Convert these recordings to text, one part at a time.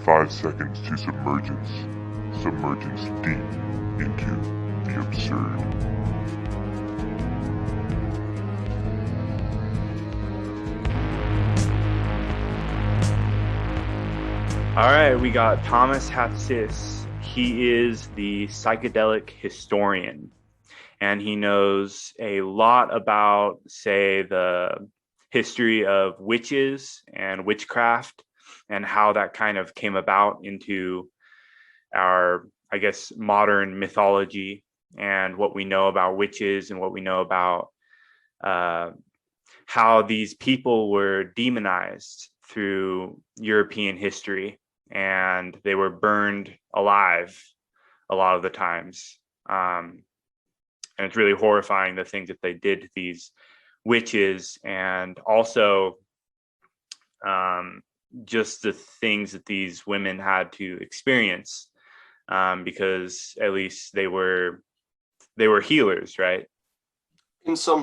5 seconds to submergence. Submergence deep into the absurd. All right, we got Thomas Hatsis. He is the psychedelic historian, and he knows a lot about, say, the history of witches and witchcraft and how that kind of came about into our, I guess, modern mythology and what we know about witches and what we know about how these people were demonized through European history, and they were burned alive a lot of the times. And it's really horrifying the things that they did to these witches, and also just the things that these women had to experience, because at least they were healers, right? In some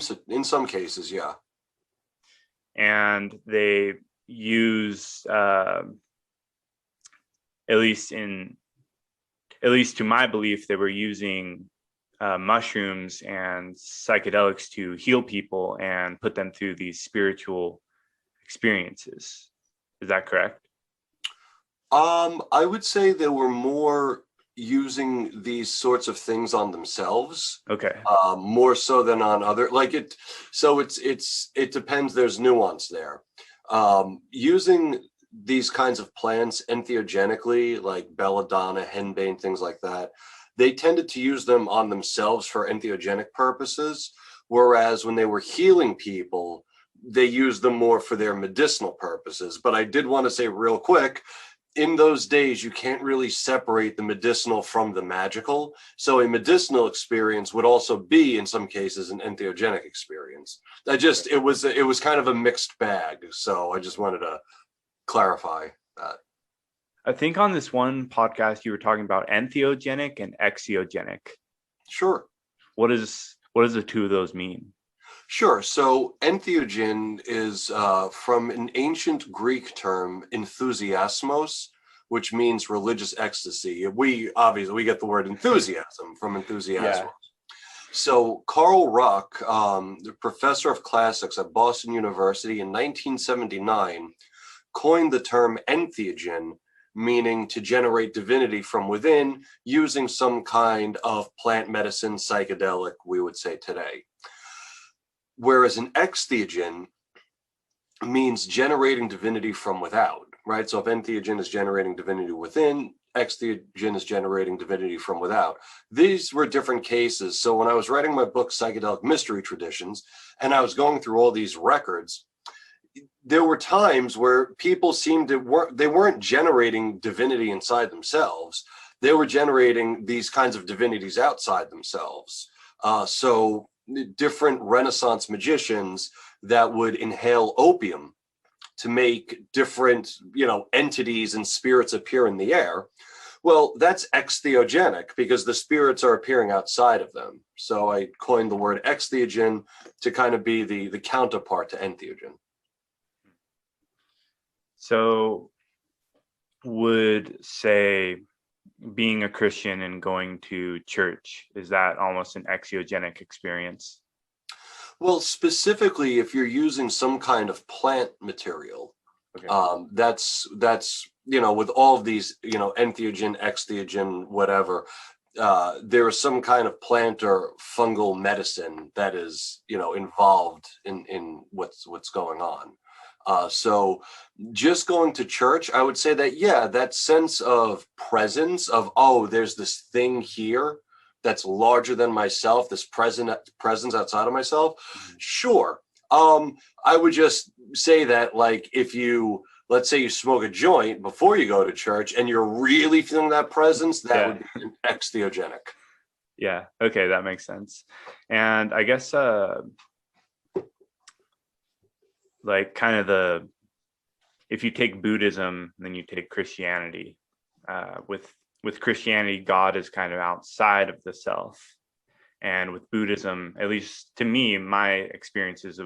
cases, yeah. And they used, at least to my belief, they were using mushrooms and psychedelics to heal people and put them through these spiritual experiences. Is that correct? I would say they were more using these sorts of things on themselves. Okay. More so than on other, like it. So it depends. There's nuance there. Using these kinds of plants entheogenically, like belladonna, henbane, things like that, they tended to use them on themselves for entheogenic purposes. Whereas when they were healing people, they used them more for their medicinal purposes. But I did want to say real quick, in those days, you can't really separate the medicinal from the magical. So a medicinal experience would also be, in some cases, an entheogenic experience. It was kind of a mixed bag. So I just wanted to clarify that. I think on this one podcast you were talking about entheogenic and extheogenic. Sure. What does the two of those mean? Sure. So entheogen is from an ancient Greek term, enthusiasmos, which means religious ecstasy. We get the word enthusiasm from enthusiasmos. Yeah. So Carl Ruck, the professor of classics at Boston University in 1979, coined the term entheogen, meaning to generate divinity from within using some kind of plant medicine, psychedelic, we would say today. Whereas an extheogen means generating divinity from without, right? So if entheogen is generating divinity within, extheogen is generating divinity from without. These were different cases. So when I was writing my book, Psychedelic Mystery Traditions, and I was going through all these records, there were times where people they weren't generating divinity inside themselves. They were generating these kinds of divinities outside themselves. So different Renaissance magicians that would inhale opium to make different, entities and spirits appear in the air. Well, that's extheogenic because the spirits are appearing outside of them. So I coined the word extheogen to kind of be the counterpart to entheogen. So would, say, being a Christian and going to church, is that almost an extheogenic experience? Well, specifically, if you're using some kind of plant material, okay. That's with all of these, entheogen, extheogen, whatever, there is some kind of plant or fungal medicine that is, involved in what's going on. So just going to church, I would say that, yeah, that sense of presence of, there's this thing here that's larger than myself, this presence outside of myself. Mm-hmm. Sure. I would just say that, like, if let's say you smoke a joint before you go to church and you're really feeling that presence, that would be extheogenic. Yeah. Okay. That makes sense. And I guess, like kind of if you take Buddhism, then you take Christianity. With Christianity, God is kind of outside of the self, and with Buddhism, at least to me, my experiences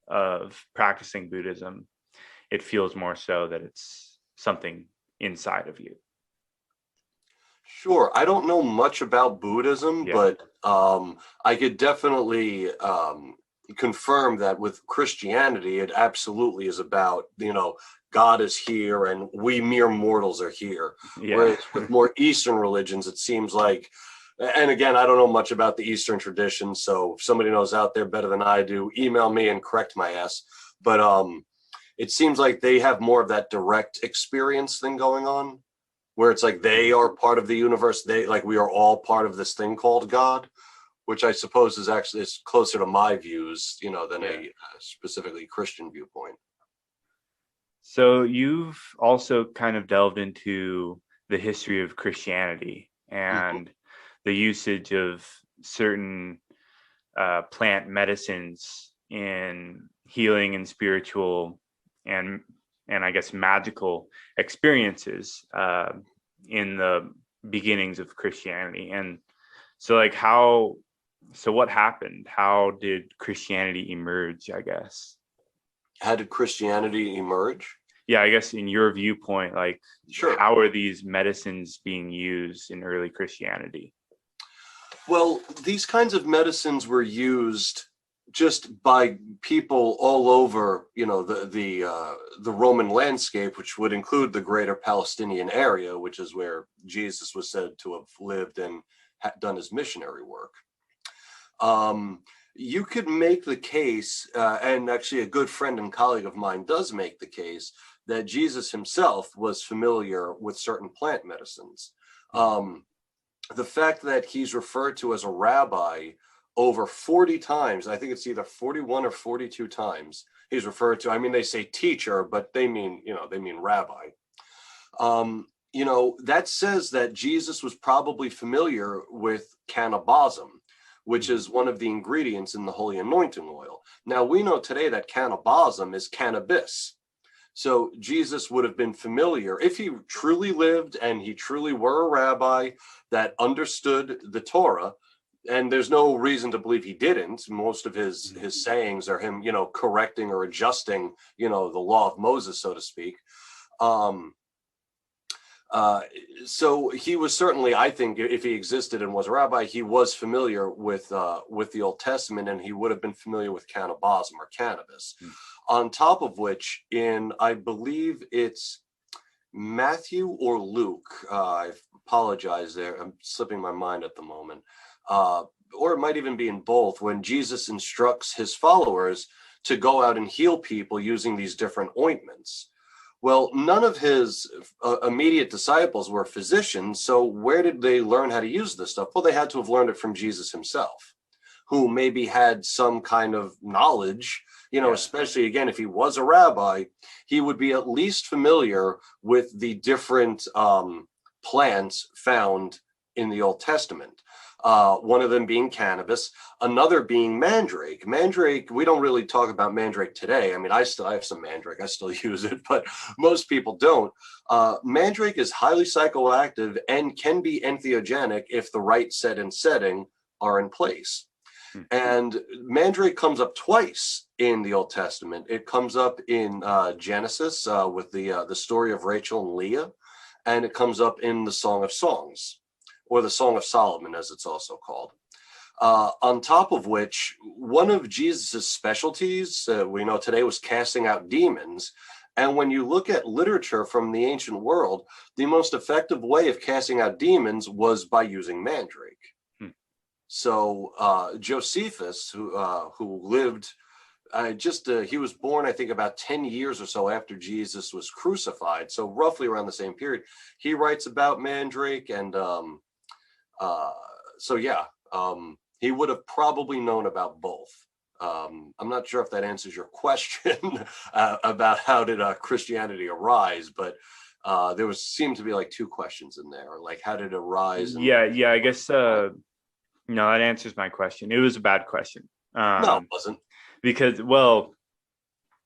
of practicing Buddhism, it feels more so that it's something inside of you? Sure. I don't know much about Buddhism, Yeah. but I could definitely confirm that with Christianity, it absolutely is about, God is here and we mere mortals are here. Yeah. Whereas with more Eastern religions, it seems like, and again, I don't know much about the Eastern tradition, so if somebody knows out there better than I do, email me and correct my ass. But it seems like they have more of that direct experience thing going on, where it's like they are part of the universe. We are all part of this thing called God, which I suppose is closer to my views, than a specifically Christian viewpoint. So you've also kind of delved into the history of Christianity and the usage of certain plant medicines in healing and spiritual and I guess magical experiences in the beginnings of Christianity. And so what happened? How did Christianity emerge, I guess? How did Christianity emerge? Yeah, I guess in your viewpoint, Sure. How are these medicines being used in early Christianity? Well, these kinds of medicines were used just by people all over, the Roman landscape, which would include the greater Palestinian area, which is where Jesus was said to have lived and done his missionary work. You could make the case, and actually a good friend and colleague of mine does make the case, that Jesus himself was familiar with certain plant medicines. The fact that he's referred to as a rabbi over 40 times, I think it's either 41 or 42 times he's referred to. I mean, they say teacher, but they mean rabbi. That says that Jesus was probably familiar with cannabism, which is one of the ingredients in the holy anointing oil. Now, we know today that cannabism is cannabis. So Jesus would have been familiar, if he truly lived and he truly were a rabbi that understood the Torah, and there's no reason to believe he didn't. Most of his sayings are him, correcting or adjusting, the law of Moses, so to speak. So he was certainly, I think, if he existed and was a rabbi, he was familiar with the Old Testament, and he would have been familiar with cannabism or cannabis. On top of which, I believe it's Matthew or Luke, I apologize there, I'm slipping my mind at the moment, or it might even be in both, when Jesus instructs his followers to go out and heal people using these different ointments. Well, none of his immediate disciples were physicians, so where did they learn how to use this stuff? Well, they had to have learned it from Jesus himself, who maybe had some kind of knowledge, especially, again, if he was a rabbi, he would be at least familiar with the different plants found in the Old Testament. One of them being cannabis, another being mandrake. Mandrake, we don't really talk about mandrake today. I mean, I have some mandrake, I still use it, but most people don't. Mandrake is highly psychoactive and can be entheogenic if the right set and setting are in place. And mandrake comes up twice in the Old Testament. It comes up in Genesis with the story of Rachel and Leah, and it comes up in the Song of Songs, or the Song of Solomon, as it's also called. On top of which, one of Jesus's specialties, we know today, was casting out demons. And when you look at literature from the ancient world, the most effective way of casting out demons was by using mandrake. So Josephus, who lived, he was born, I think, about 10 years or so after Jesus was crucified, so roughly around the same period. He writes about mandrake, and he would have probably known about both. I'm not sure if that answers your question about how did Christianity arise, but there seemed to be like two questions in there, like how did it arise? Yeah, I guess no, that answers my question. It was a bad question. No, it wasn't. Because,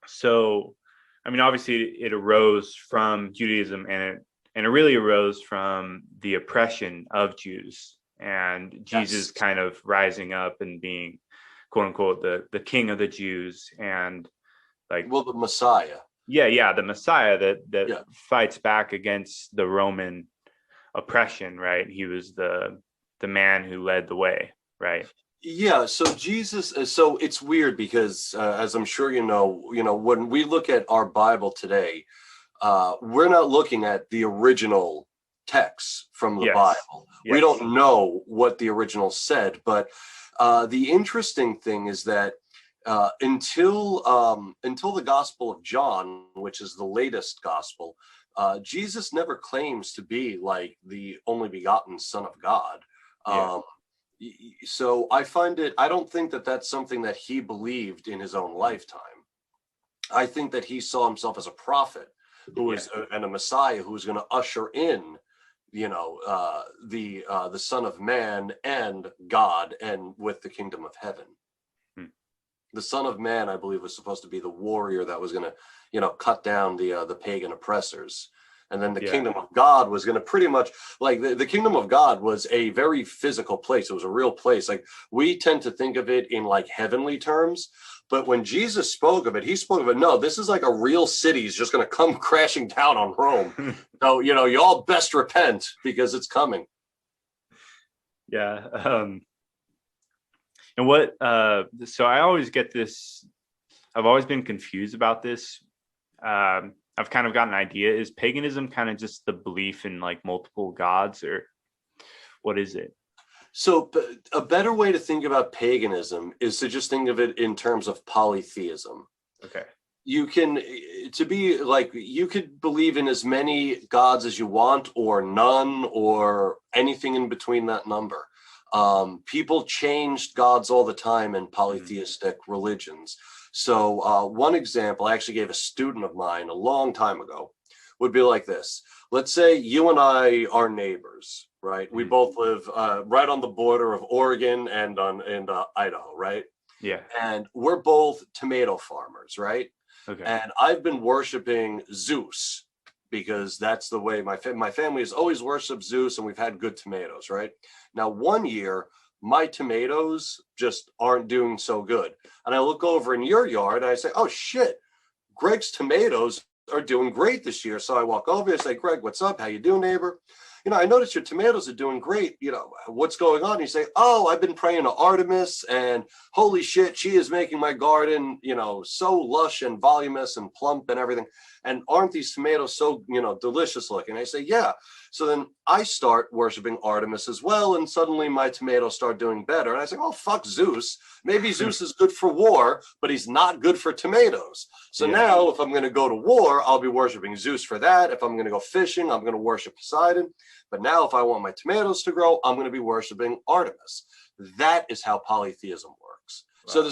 so, I mean, obviously it arose from Judaism, and it really arose from the oppression of Jews, and Jesus kind of rising up and being, quote unquote, the king of the Jews, and the Messiah. Yeah, the Messiah that Yeah. fights back against the Roman oppression, right? He was the man who led the way, right? Yeah, so Jesus, so it's weird because as I'm sure you know, when we look at our Bible today, we're not looking at the original texts from the Yes. Bible. We Yes. don't know what the original said, but the interesting thing is that until the Gospel of John, which is the latest gospel, Jesus never claims to be like the only begotten Son of God. Yeah. So I don't think that that's something that he believed in his own lifetime. I think that he saw himself as a prophet who was and a Messiah who was going to usher in, the Son of Man and God, and with the kingdom of heaven. The Son of Man, I believe, was supposed to be the warrior that was going to, cut down the pagan oppressors. And then the kingdom of God was going to pretty much, like, the kingdom of God was a very physical place. It was a real place. Like, we tend to think of it in like heavenly terms. But when Jesus spoke of it, he spoke of it, no, this is like a real city is just going to come crashing down on Rome. So, you all best repent because it's coming. Yeah. And what, so I always get this, I've always been confused about this. I've kind of got an idea. Is paganism kind of just the belief in like multiple gods, or what is it? So a better way to think about paganism is to just think of it in terms of polytheism. Okay. You could believe in as many gods as you want, or none, or anything in between that number. People changed gods all the time in polytheistic religions. So one example I actually gave a student of mine a long time ago would be like this. Let's say you and I are neighbors, right? We both live right on the border of Oregon and Idaho, right? Yeah. And we're both tomato farmers, right? Okay. And I've been worshiping Zeus because that's the way my family has always worshipped Zeus, and we've had good tomatoes, right? Now, one year, my tomatoes just aren't doing so good. And I look over in your yard and I say, oh shit, Greg's tomatoes are doing great this year. So I walk over and say, Greg, what's up? How you doing, neighbor? I noticed your tomatoes are doing great. What's going on? And you say, oh, I've been praying to Artemis, and holy shit, she is making my garden, so lush and voluminous and plump and everything. And aren't these tomatoes so, delicious looking? I say, yeah. So then I start worshiping Artemis as well. And suddenly my tomatoes start doing better. And I say, oh, fuck Zeus. Maybe Zeus is good for war, but he's not good for tomatoes. So now if I'm going to go to war, I'll be worshiping Zeus for that. If I'm going to go fishing, I'm going to worship Poseidon. But now if I want my tomatoes to grow, I'm going to be worshiping Artemis. That is how polytheism works. Wow. So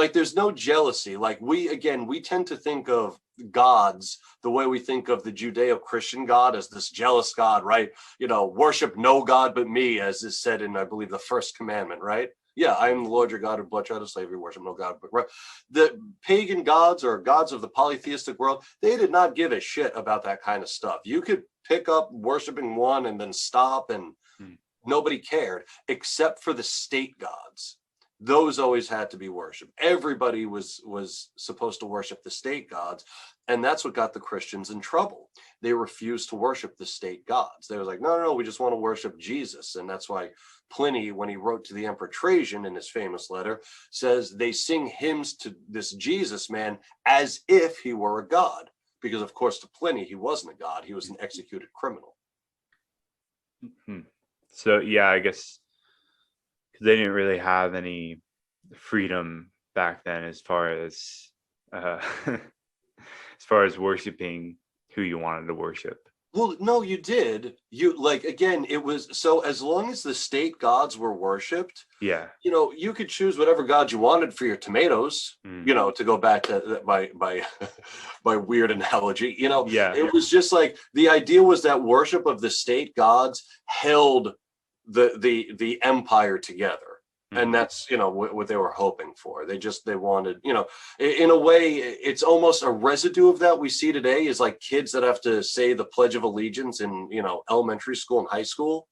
there's no jealousy. Like we tend to think of gods the way we think of the Judeo-Christian God as this jealous God, right? Worship no God but me, as is said in, I believe, the first commandment, right? Yeah, I am the Lord your God who brought you out of slavery, worship no God but right. The pagan gods or gods of the polytheistic world, they did not give a shit about that kind of stuff. You could pick up worshiping one and then stop, and nobody cared, except for the state gods. Those always had to be worshipped. Everybody was supposed to worship the state gods, and that's what got the Christians in trouble. They refused to worship the state gods. They were like, no, we just want to worship Jesus. And that's why Pliny, when he wrote to the Emperor Trajan in his famous letter, says they sing hymns to this Jesus man as if he were a god. Because, of course, to Pliny, he wasn't a god. He was an executed criminal. So, yeah, I guess because they didn't really have any freedom back then as far as worshiping who you wanted to worship. Well, no, you did. It was so as long as the state gods were worshipped, you could choose whatever god you wanted for your tomatoes, to go back to my weird analogy, it was just like the idea was that worship of the state gods held the empire together. And that's, what they were hoping for. They wanted, in a way, it's almost a residue of that we see today is like kids that have to say the Pledge of Allegiance in, elementary school and high school.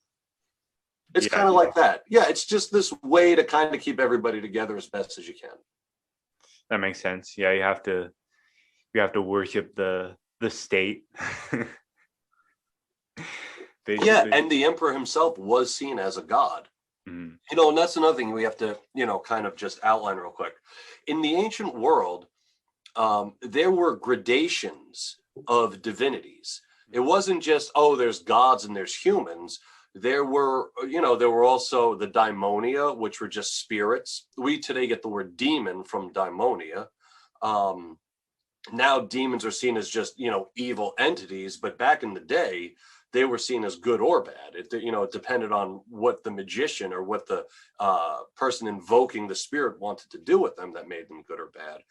It's kind of like that. Yeah, it's just this way to kind of keep everybody together as best as you can. That makes sense. Yeah, you have to we have to worship the state. Basically. Yeah, and the emperor himself was seen as a god. Mhm. And that's another thing we have to, kind of just outline real quick. In the ancient world, there were gradations of divinities. It wasn't just, there's gods and there's humans. There were also the daimonia, which were just spirits. We today get the word demon from daimonia. Now demons are seen as just, evil entities, but back in the day, they were seen as good or bad. It depended on what the magician or what the person invoking the spirit wanted to do with them that made them good or bad.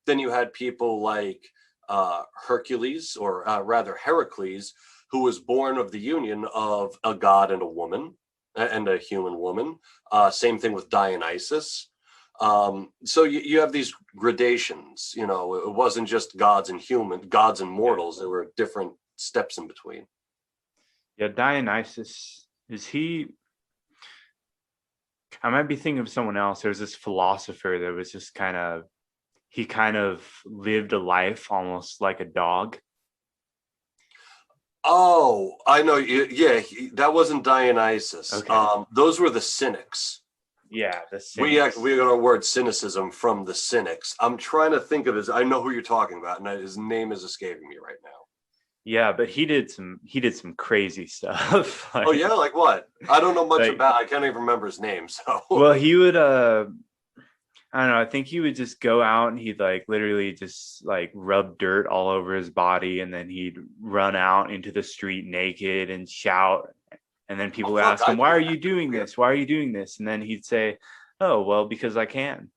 Then you had people like Hercules, or rather Heracles, who was born of the union of a god and a woman, and a human woman. Same thing with Dionysus. So you have these gradations. It wasn't just gods and mortals. There were different steps in between. Yeah, Dionysus, I might be thinking of someone else. There's this philosopher that was just he kind of lived a life almost like a dog. Oh, I know. Yeah, that wasn't Dionysus. Okay. Those were the cynics. Yeah, the cynics. We got our word cynicism from the cynics. I'm trying to think of I know who you're talking about, and his name is escaping me right now. Yeah, but he did some crazy stuff. Oh yeah, like what? I don't know much about. I can't even remember his name. So well, he would I don't know. I think he would just go out and he'd literally just rub dirt all over his body, and then he'd run out into the street naked and shout. And then people would ask him, "Why are you doing this? Why are you doing this?" And then he'd say, "Oh, well, because I can."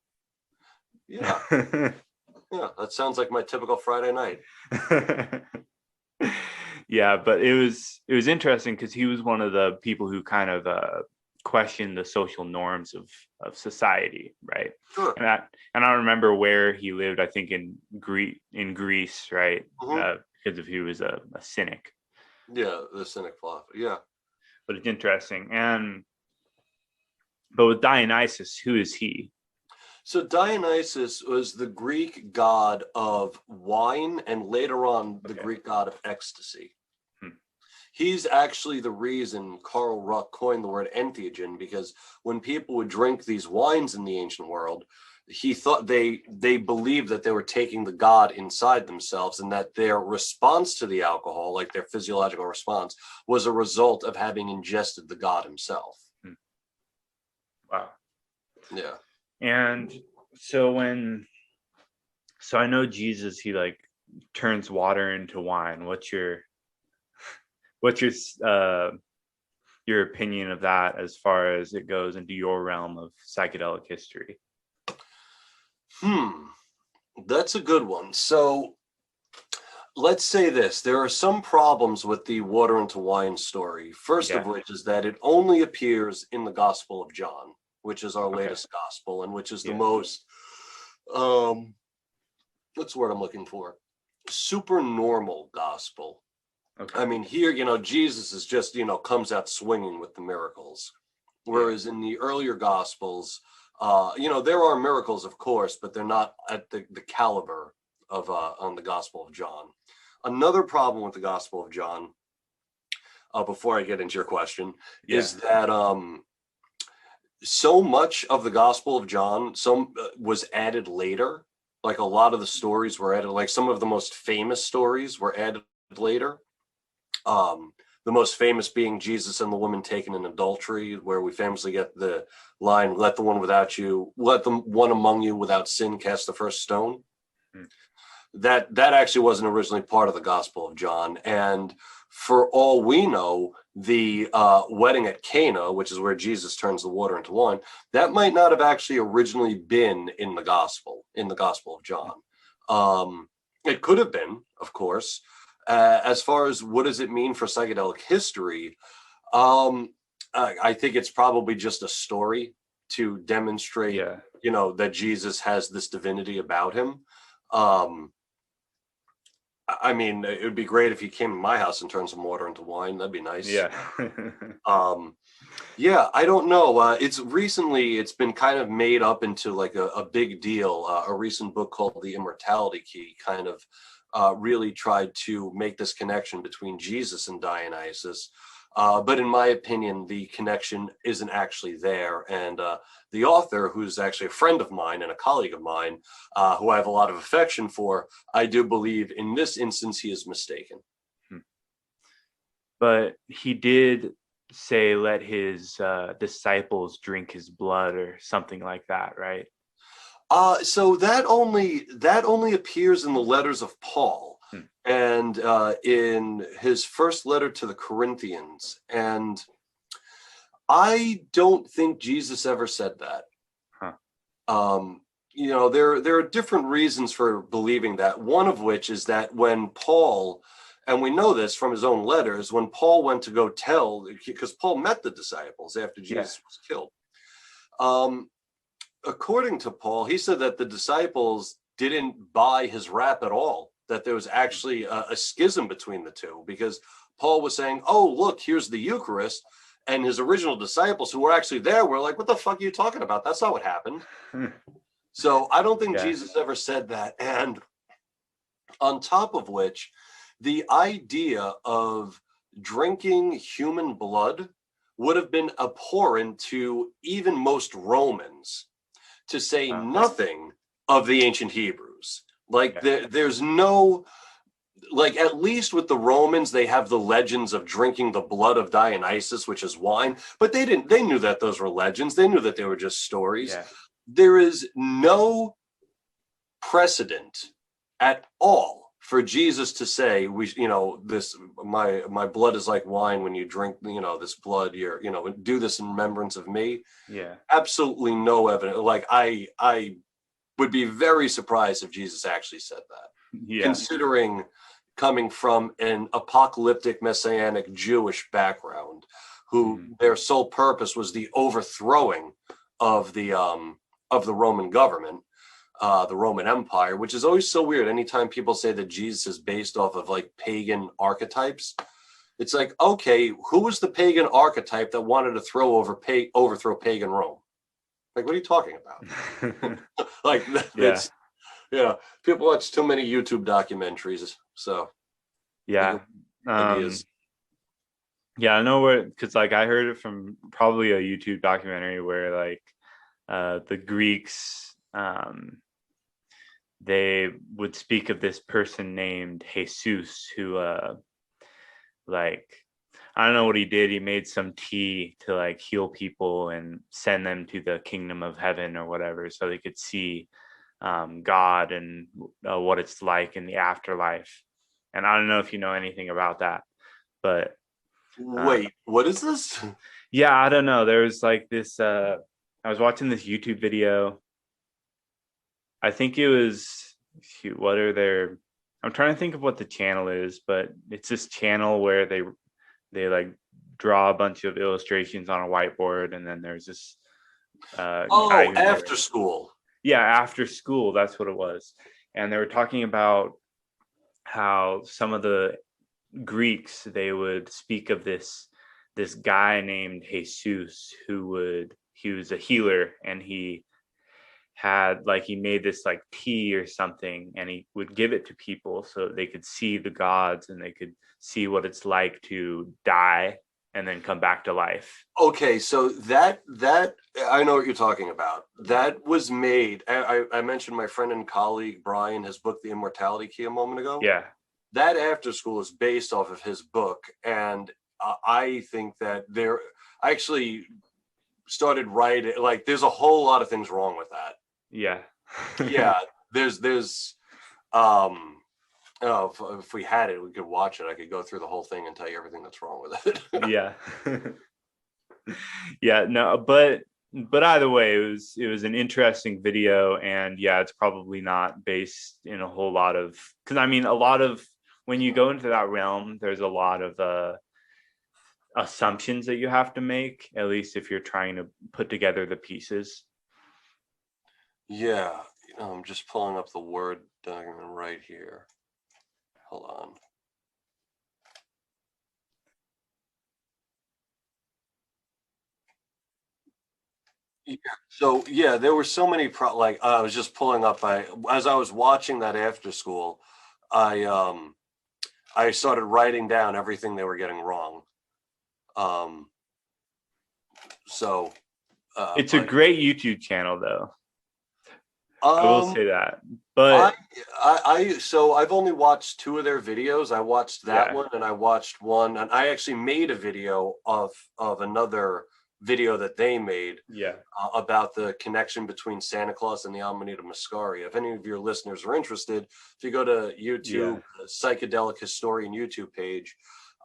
Yeah. Yeah, that sounds like my typical Friday night. Yeah, but it was interesting because he was one of the people who kind of questioned the social norms of society, right? Sure. And I remember where he lived. I think in Greece, right? Mm-hmm. Because he was a cynic. Yeah, the cynic philosopher. Yeah. But it's interesting. But with Dionysus, who is he? So Dionysus was the Greek god of wine, and later on the Greek god of ecstasy. He's actually the reason Karl Ruck coined the word entheogen, because when people would drink these wines in the ancient world, he thought they believed that they were taking the god inside themselves, and that their response to the alcohol, like their physiological response, was a result of having ingested the god himself. Wow. Yeah. And so I know Jesus, he turns water into wine. What's your opinion of that as far as it goes into your realm of psychedelic history? That's a good one. So let's say this. There are some problems with the water into wine story. First of which is that it only appears in the Gospel of John, which is our latest gospel, and which is the most, what's the word I'm looking for? Super normal gospel. Okay. I mean, here, Jesus is just, comes out swinging with the miracles. Whereas in the earlier gospels, there are miracles, of course, but they're not at the caliber of on the Gospel of John. Another problem with the Gospel of John, before I get into your question, is that so much of the Gospel of John was added later. Like a lot of the stories were added, like some of the most famous stories were added later. The most famous being Jesus and the woman taken in adultery, where we famously get the line, let the one among you without sin cast the first stone. That actually wasn't originally part of the Gospel of John. And for all we know, the wedding at Cana, which is where Jesus turns the water into wine, that might not have actually originally been in the Gospel of John. It could have been, of course. As far as what does it mean for psychedelic history, I think it's probably just a story to demonstrate, that Jesus has this divinity about him. I mean, it would be great if he came to my house and turned some water into wine. That'd be nice. Yeah. Yeah, I don't know. It's been kind of made up into like a big deal. A recent book called The Immortality Key kind of really tried to make this connection between Jesus and Dionysus. But in my opinion, the connection isn't actually there. And the author, who's actually a friend of mine and a colleague of mine, who I have a lot of affection for, I do believe in this instance he is mistaken. But he did say, let his disciples drink his blood or something like that, right? So that only appears in the letters of Paul and in his first letter to the Corinthians. And I don't think Jesus ever said that. There are different reasons for believing that. One of which is that when Paul, and we know this from his own letters, when Paul went to go tell, because Paul met the disciples after Jesus was killed. According to Paul, he said that the disciples didn't buy his rap at all, that there was actually a schism between the two, because Paul was saying, oh, look, here's the Eucharist. And his original disciples who were actually there were like, what the fuck are you talking about? That's not what happened. So I don't think Jesus ever said that. And on top of which, the idea of drinking human blood would have been abhorrent to even most Romans, to say nothing of the ancient Hebrews. Like there's no, like at least with the Romans, they have the legends of drinking the blood of Dionysus, which is wine, but they knew that those were legends. They knew that they were just stories. Yeah. There is no precedent at all for Jesus to say, my blood is like wine. When you drink, this blood, do this in remembrance of me. Yeah. Absolutely no evidence. Like I would be very surprised if Jesus actually said that, considering coming from an apocalyptic messianic Jewish background, who their sole purpose was the overthrowing of the Roman government, the Roman Empire, which is always so weird. Anytime people say that Jesus is based off of like pagan archetypes, it's like, okay, who was the pagan archetype that wanted to overthrow pagan Rome? Like, what are you talking about? Like, people watch too many YouTube documentaries, so ideas. I know where, because like I heard it from probably a YouTube documentary where like the Greeks, they would speak of this person named Jesus who like, I don't know what he did. He made some tea to like heal people and send them to the kingdom of heaven or whatever, so they could see God and what it's like in the afterlife. And I don't know if you know anything about that, but wait, what is this? Yeah, I don't know. There was like this. I was watching this YouTube video. I think it was. Shoot, what are their? I'm trying to think of what the channel is, but it's this channel where they like draw a bunch of illustrations on a whiteboard, and then there's this guy After School. Yeah, After School, that's what it was. And they were talking about how some of the Greeks, they would speak of this guy named Jesus he was a healer, and he made this like tea or something, and he would give it to people so they could see the gods and they could see what it's like to die and then come back to life. Okay, so that I know what you're talking about. That was made. I mentioned my friend and colleague Brian, his book, The Immortality Key, a moment ago. Yeah. That After School is based off of his book, and I think that I actually started writing. Like, there's a whole lot of things wrong with that. Yeah. Yeah. There's if we had it, we could watch it. I could go through the whole thing and tell you everything that's wrong with it. Yeah. Yeah, no, but either way, it was an interesting video, and it's probably not based in a whole lot of, because I mean, a lot of, when you go into that realm, there's a lot of assumptions that you have to make, at least if you're trying to put together the pieces. Yeah, I'm just pulling up the Word document right here. Hold on. . Yeah. So yeah, there were so many like I was just pulling up. As I was watching that after school, I started writing down everything they were getting wrong. Um, so, It's a but great YouTube channel, though. I will um, say that. I, But so I've only watched two of their videos. I watched that yeah, one, and I watched one, and I actually made a video of another video that they made yeah, about the connection between Santa Claus and the Amanita Muscaria. If any of your listeners are interested, if you go to yeah, YouTube, the Psychedelic Historian YouTube page,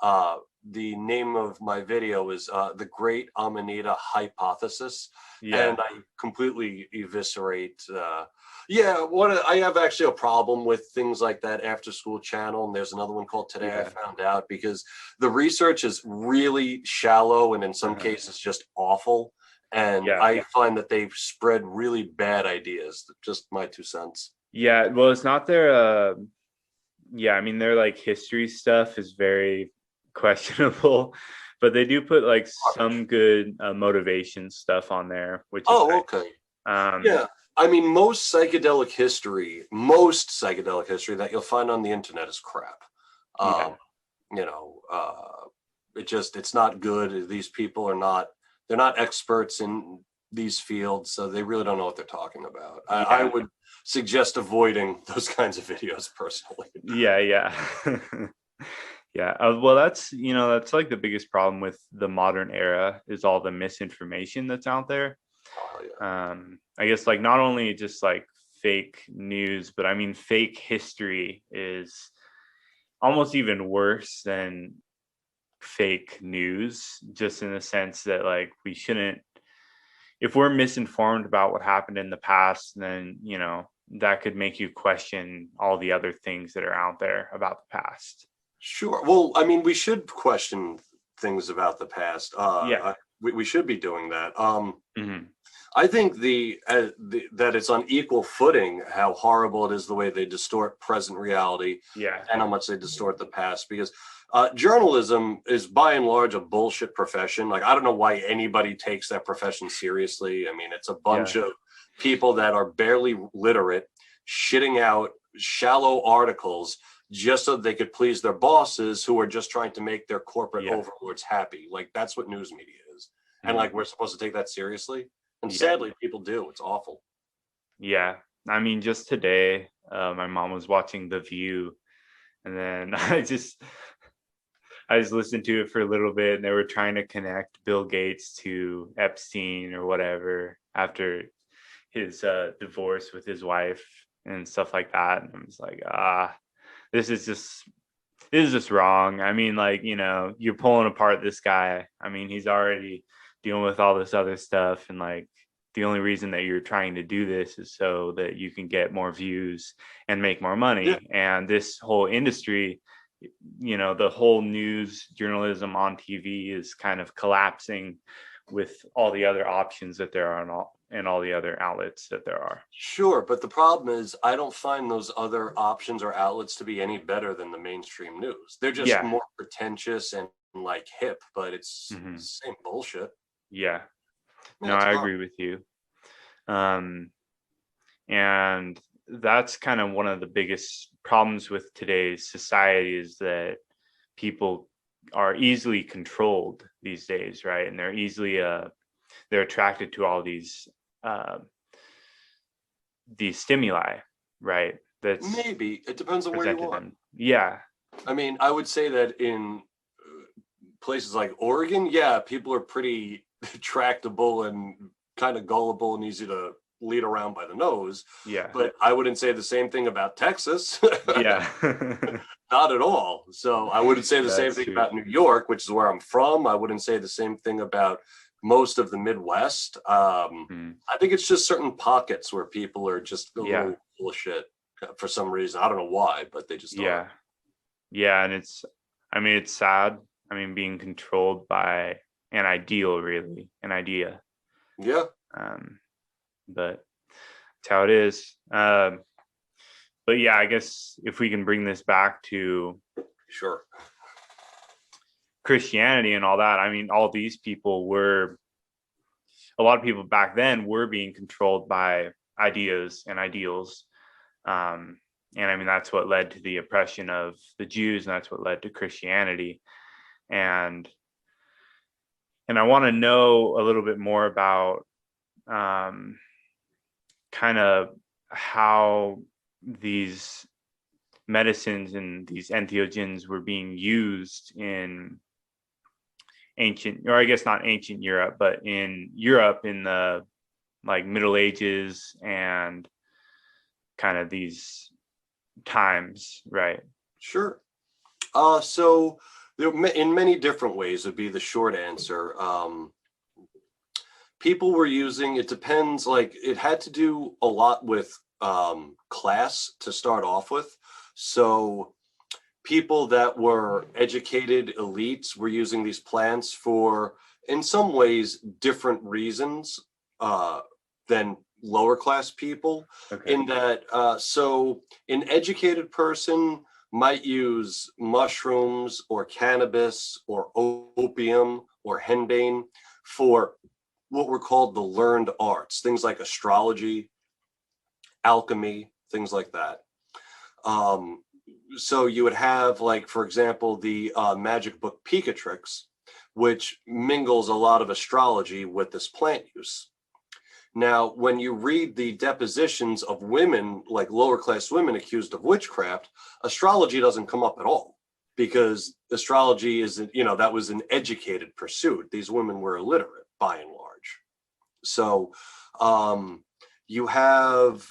uh, the name of my video is The Great Amanita Hypothesis. yeah. And I completely eviscerate. Yeah, what I have actually a problem with things like that after school channel. And there's another one called Today I Yeah. Found Out, because the research is really shallow and in some Uh-huh. cases just awful. And Yeah. I find that they've spread really bad ideas. Just my 2 cents. Yeah. Well, it's not their yeah, I mean their like history stuff is very questionable, but they do put like Garbage. some good motivation stuff on there, which is Oh, nice. okay. Um, Yeah. I mean, most psychedelic history that you'll find on the internet is crap. yeah, Um, you know, it's not good. These people they're not experts in these fields, so they really don't know what they're talking about. I yeah, would suggest avoiding those kinds of videos personally. yeah, yeah. Yeah. Well, that's like the biggest problem with the modern era is all the misinformation that's out there. Oh, yeah. I guess like not only just like fake news, but I mean fake history is almost even worse than fake news, just in the sense that like we shouldn't, if we're misinformed about what happened in the past, then that could make you question all the other things that are out there about the past. Sure. Well, I mean, we should question things about the past. Yeah. We should be doing that. Hmm. I think that it's on equal footing how horrible it is the way they distort present reality Yeah. and how much they distort the past. Because journalism is by and large a bullshit profession. Like I don't know why anybody takes that profession seriously. I mean, it's a Yeah. bunch of people that are barely literate, shitting out shallow articles just so they could please their bosses who are just trying to make their corporate Yeah. overlords happy. Like that's what news media is. And Mhm. like we're supposed to take that seriously. And Yeah. sadly, people do. It's awful. Yeah. I mean, just today, my mom was watching The View, and then I just listened to it for a little bit, and they were trying to connect Bill Gates to Epstein or whatever after his divorce with his wife and stuff like that. And I'm just like, this is just this is just wrong. I mean, like, you're pulling apart this guy. I mean, he's already dealing with all this other stuff, and like the only reason that you're trying to do this is so that you can get more views and make more Yeah, money. And this whole industry, the whole news journalism on TV is kind of collapsing with all the other options that there are and all the other outlets that there are. sure. But the problem is, I don't find those other options or outlets to be any better than the mainstream news. They're just Yeah. more pretentious and like hip, but it's Hmm. the same bullshit. Yeah. Yeah, No, it's I garbage. agree with you. Um, and that's kind of one of the biggest problems with today's society is that people are easily controlled these days, right? And they're attracted to all uh, these stimuli, right? That's Maybe it depends on where you presented are. them. Yeah, I mean, I would say that in places like Oregon, yeah, people are pretty tractable and kind of gullible and easy to lead around by the nose. yeah, But I wouldn't say the same thing about Texas. yeah. Not at all. So I wouldn't say the same That's thing true. about New York, which is where I'm from. I wouldn't say the same thing about most of the Midwest. Mm, I think it's just certain pockets where people are just a yeah, little full of shit for some reason. I don't know why, but they just are. yeah, yeah. And I mean, it's sad. I mean, being controlled by an ideal, really, an idea. Yeah, Um, but it's how it is. But yeah, I guess if we can bring this back to sure. Christianity and all that, I mean, all these people were a lot of people back then were being controlled by ideas and ideals. And I mean, that's what led to the oppression of the Jews, and that's what led to Christianity. And I want to know a little bit more about kind of how these medicines and these entheogens were being used in ancient, or I guess not ancient Europe, but in Europe in the like Middle Ages and kind of these times, right? Sure. So there, in many different ways would be the short answer. People were using, it depends, like it had to do a lot with class to start off with. So people that were educated elites were using these plants for, in some ways, different reasons than lower class people. Okay. In that, so an educated person might use mushrooms or cannabis or opium or henbane for what were called the learned arts, things like astrology, alchemy, things like that. So you would have, like, for example, the magic book Picatrix, which mingles a lot of astrology with this plant use. Now, when you read the depositions of women, like lower class women accused of witchcraft, astrology doesn't come up at all, because astrology isn't, you know, that was an educated pursuit. These women were illiterate by and large. So you have,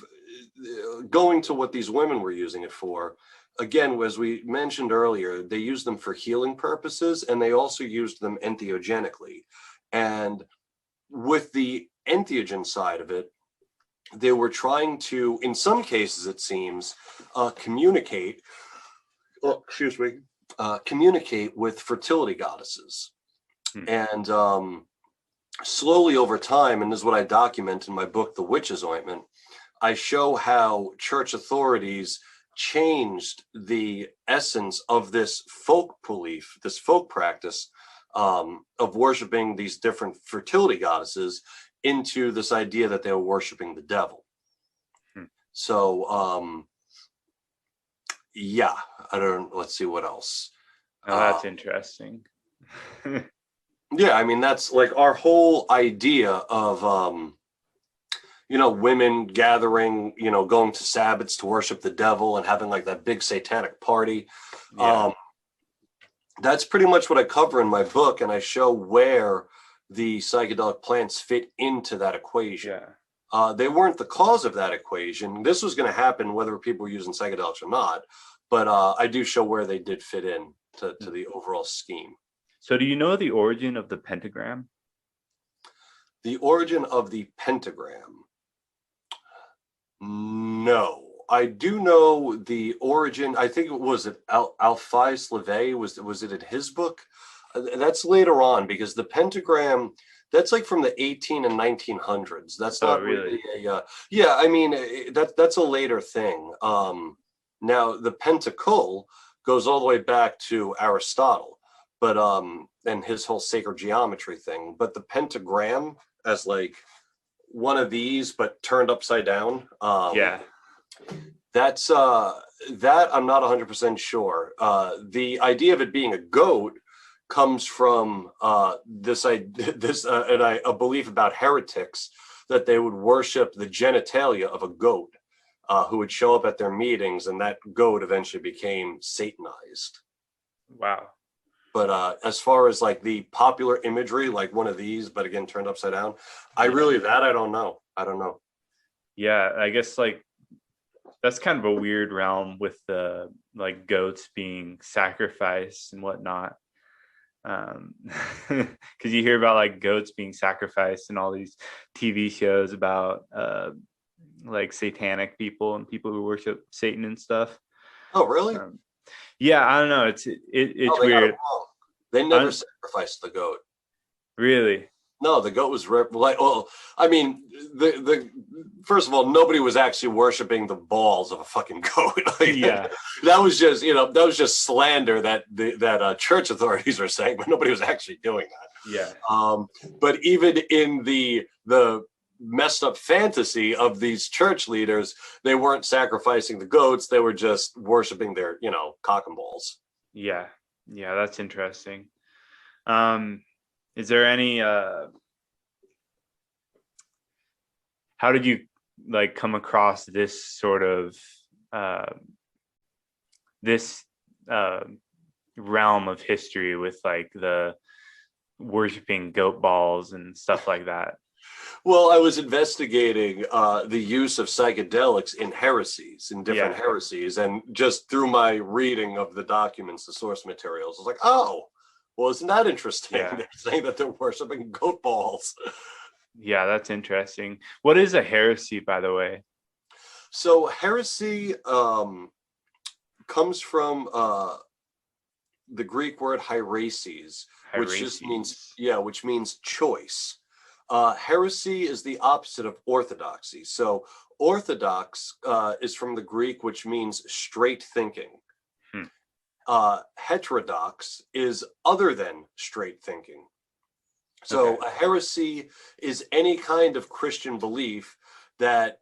going to what these women were using it for, again, as we mentioned earlier, they used them for healing purposes, and they also used them entheogenically. And with the entheogen side of it, they were trying to, in some cases, it seems, communicate with fertility goddesses. And slowly over time, and this is what I document in my book, The Witch's Ointment, I show how church authorities changed the essence of this folk belief, this folk practice of worshiping these different fertility goddesses into this idea that they were worshiping the devil. So, yeah, let's see what else. Oh, that's interesting. Yeah, I mean, that's like our whole idea of, you know, women gathering, you know, going to Sabbats to worship the devil and having like that big satanic party. Yeah. That's pretty much what I cover in my book, and I show where the psychedelic plants fit into that equation. Yeah. They weren't the cause of that equation. This was going to happen whether people were using psychedelics or not, but I do show where they did fit in to the overall scheme. So do you know the origin of the pentagram? The origin of the pentagram? No. I do know the origin. I think it was Alphonse Levé. Was it in his book? That's later on, because the pentagram, that's like from the 18 and 1900s. That's not really a, yeah, I mean, that's a later thing. Now the pentacle goes all the way back to Aristotle, but and his whole sacred geometry thing. But the pentagram, as like one of these but turned upside down, yeah, that's that I'm not 100% sure. The idea of it being a goat comes from a belief about heretics, that they would worship the genitalia of a goat who would show up at their meetings, and that goat eventually became Satanized. Wow. But as far as like the popular imagery, like one of these, but again turned upside down, I don't know. I don't know. Yeah, I guess like that's kind of a weird realm with the like goats being sacrificed and whatnot. Because you hear about like goats being sacrificed in all these TV shows about like satanic people and people who worship Satan and stuff. Oh, really? Yeah, I don't know. It's weird. They never sacrificed the goat. Really? No, the goat was like, well, I mean, the first of all, nobody was actually worshiping the balls of a fucking goat. Like, yeah, that was just, you know, that was just slander that church authorities were saying, but nobody was actually doing that. Yeah. But even in the messed up fantasy of these church leaders, they weren't sacrificing the goats, they were just worshiping their, cock and balls. Yeah. Yeah, that's interesting. Is there any how did you like come across this sort of this realm of history with like the worshiping goat balls and stuff like that? Well, I was investigating the use of psychedelics in heresies, in different heresies, and just through my reading of the documents, the source materials, I was like, oh, well, isn't that interesting? Yeah. They're saying that they're worshiping goat balls. Yeah, that's interesting. What is a heresy, by the way? So heresy comes from the Greek word hieresis, which just means, which means choice. Heresy is the opposite of orthodoxy. So orthodox is from the Greek, which means straight thinking. Heterodox is other than straight thinking. So a heresy is any kind of Christian belief that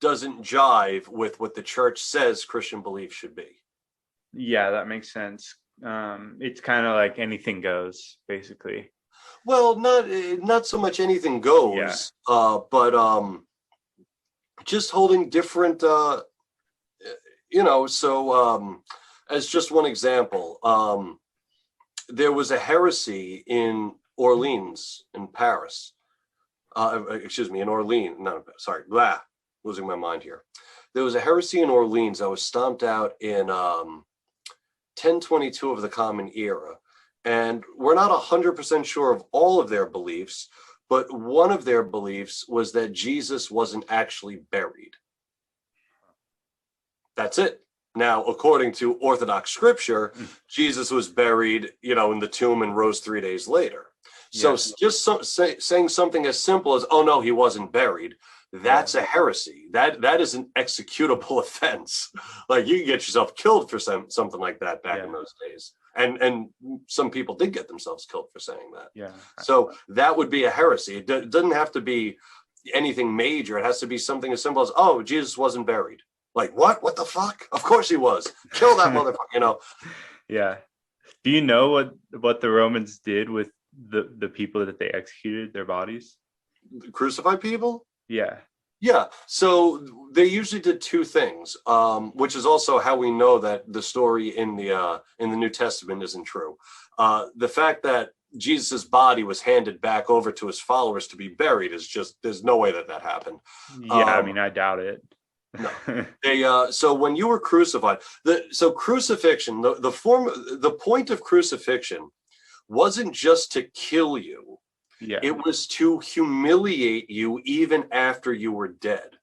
doesn't jive with what the church says Christian belief should be. Yeah, that makes sense. It's kind of like anything goes, basically. Well, not so much anything goes, but just holding different, so as just one example, there was a heresy in Orleans, in Paris. In Orleans. No, sorry, losing my mind here. There was a heresy in Orleans that was stomped out in 1022 of the Common Era. And we're not 100% sure of all of their beliefs, but one of their beliefs was that Jesus wasn't actually buried. That's it. Now, according to Orthodox scripture, Jesus was buried, in the tomb and rose 3 days later. So just saying something as simple as, oh, no, he wasn't buried, that's a heresy. That is an executable offense. Like, you can get yourself killed for something like that back in those days. And some people did get themselves killed for saying that. Yeah. So that would be a heresy. It doesn't have to be anything major. It has to be something as simple as, oh, Jesus wasn't buried. Like, what? What the fuck? Of course he was. Kill that motherfucker, Yeah. Do you know what the Romans did with the people that they executed, their bodies? Crucified people? Yeah. Yeah. So they usually did two things, which is also how we know that the story in the New Testament isn't true. The fact that Jesus's body was handed back over to his followers to be buried is just, there's no way that happened. Yeah, I mean, I doubt it. No. So when you were crucified, crucifixion, the point of crucifixion wasn't just to kill you. Yeah. It was to humiliate you even after you were dead.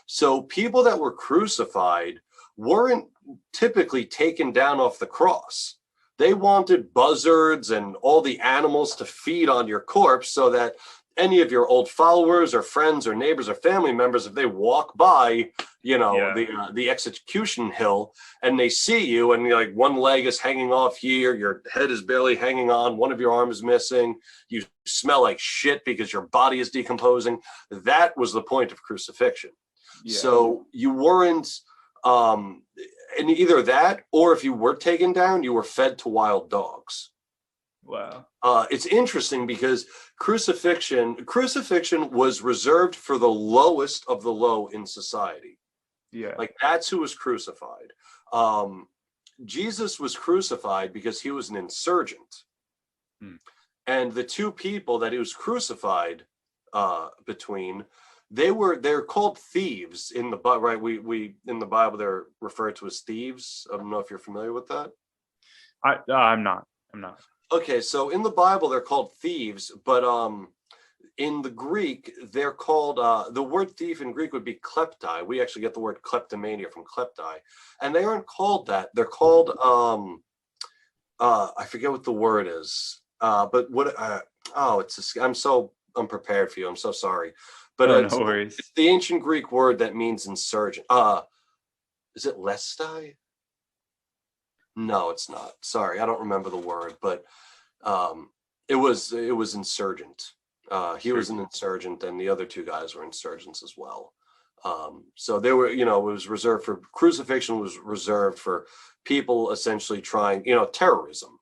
So people that were crucified weren't typically taken down off the cross. They wanted buzzards and all the animals to feed on your corpse so that any of your old followers or friends or neighbors or family members, if they walk by, the execution hill and they see you and like one leg is hanging off here, your head is barely hanging on, one of your arms is missing, you smell like shit because your body is decomposing. That was the point of crucifixion. Yeah. So you weren't, and either that, or if you were taken down, you were fed to wild dogs. Wow. It's interesting because crucifixion was reserved for the lowest of the low in society. Yeah. Like, that's who was crucified. Jesus was crucified because he was an insurgent. And the two people that he was crucified between, they're called thieves in the Bible, right? We in the Bible they're referred to as thieves. I don't know if you're familiar with that. I'm not. Okay, so in the Bible they're called thieves, but in the Greek they're called, the word thief in Greek would be kleptai. We actually get the word kleptomania from kleptai, and they aren't called that. They're called I forget what the word is, but what I'm so unprepared for you. I'm so sorry, but no worries. It's the ancient Greek word that means insurgent. Is it lestai? No, it's not. Sorry, I don't remember the word, but It was insurgent. He was an insurgent, and the other two guys were insurgents as well. So they were, it was reserved for crucifixion was reserved for people essentially trying, terrorism.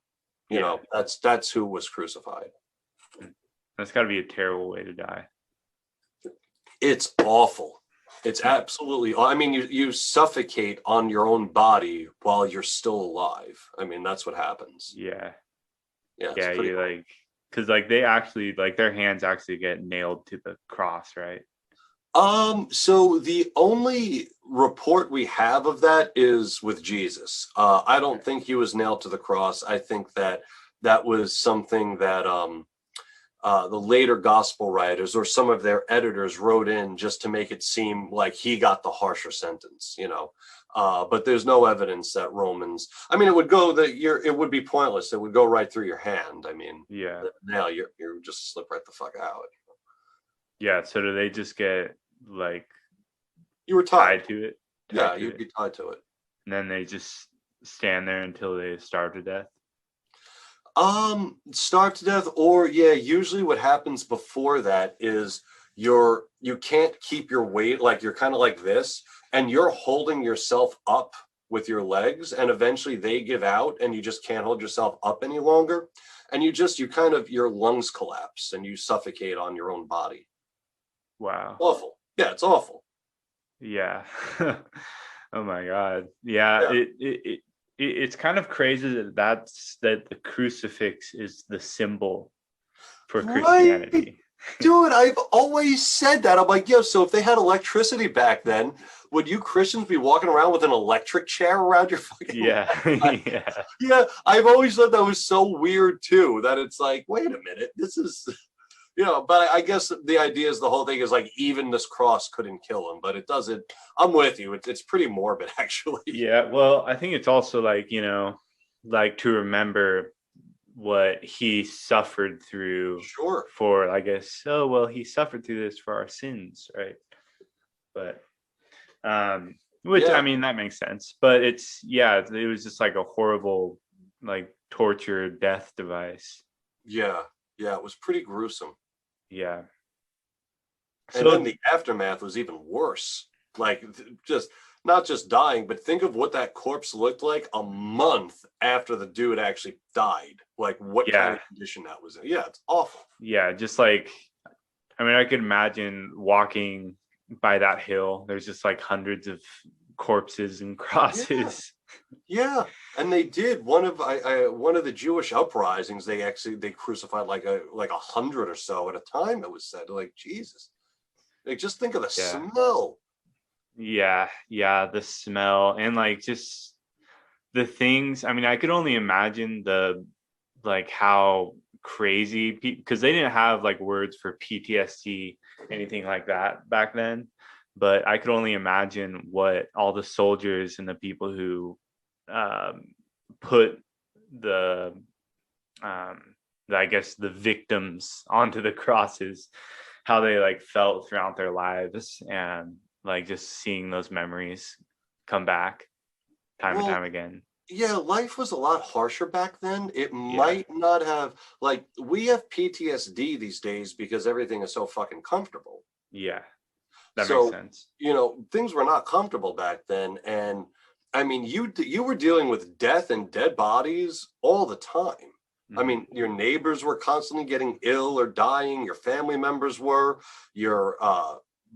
That's who was crucified. That's got to be a terrible way to die. It's awful. It's absolutely. I mean, you suffocate on your own body while you're still alive. I mean, that's what happens. Yeah. Yeah. You like, because like they actually like their hands actually get nailed to the cross, right? So the only report we have of that is with Jesus. I don't think he was nailed to the cross. I think that was something that the later gospel writers or some of their editors wrote in just to make it seem like he got the harsher sentence, but there's no evidence that Romans, I mean, it would be pointless. It would go right through your hand. I mean, yeah, now you just slip right the fuck out. Yeah. So do they just get like you were tied to it? Yeah, you'd be tied to it. And then they just stand there until they starve to death. Starve to death, or usually what happens before that is you can't keep your weight, like you're kind of like this, and you're holding yourself up with your legs, and eventually they give out and you just can't hold yourself up any longer, and your lungs collapse and you suffocate on your own body. Wow. Awful. Yeah, it's awful. Yeah. Oh my God. Yeah. It's kind of crazy that the crucifix is the symbol for Christianity. Right. Dude, I've always said that. I'm like, so if they had electricity back then, would you Christians be walking around with an electric chair around your fucking Yeah. Yeah, I've always thought that was so weird too, that it's like, wait a minute, this is but I guess the idea is the whole thing is like even this cross couldn't kill him, but it doesn't. I'm with you. It's pretty morbid, actually. Yeah. Well, I think it's also like, like to remember what he suffered through. Sure. For, I guess, he suffered through this for our sins, right? But, I mean, that makes sense. But it was just like a horrible, like torture death device. Yeah. Yeah. It was pretty gruesome. Yeah. And then the aftermath was even worse. Like not just dying, but think of what that corpse looked like a month after the dude actually died. Like what kind of condition that was in. Yeah, it's awful. Yeah, just like, I mean, I could imagine walking by that hill. There's just like hundreds of corpses and crosses. Yeah. And they did one of the Jewish uprisings. They crucified like 100 or so at a time. It was said, like, Jesus. Like, just think of the smell. Yeah, the smell and like just the things. I mean, I could only imagine how crazy because they didn't have like words for PTSD, anything like that back then. But I could only imagine what all the soldiers and the people who put the victims onto the crosses, how they like felt throughout their lives, and like just seeing those memories come back time and time again. Yeah, life was a lot harsher back then. It might not have, like, we have PTSD these days because everything is so fucking comfortable. Yeah, that makes sense. Things were not comfortable back then. And I mean, you were dealing with death and dead bodies all the time. Mm-hmm. I mean, your neighbors were constantly getting ill or dying. Your family members were. Your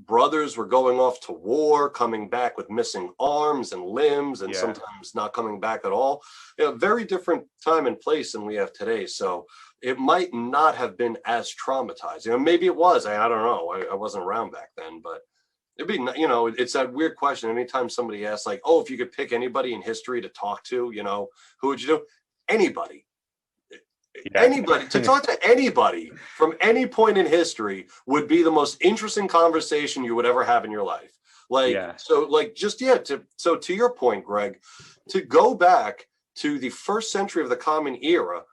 brothers were going off to war, coming back with missing arms and limbs, and sometimes not coming back at all. Very different time and place than we have today. So it might not have been as traumatizing. Maybe it was. I don't know. I wasn't around back then, but it'd be, it's that weird question. Anytime somebody asks, like, oh, if you could pick anybody in history to talk to, who would you do? Anybody. Anybody. To talk to anybody from any point in history would be the most interesting conversation you would ever have in your life. So to your point, Greg, to go back to the first century of the Common Era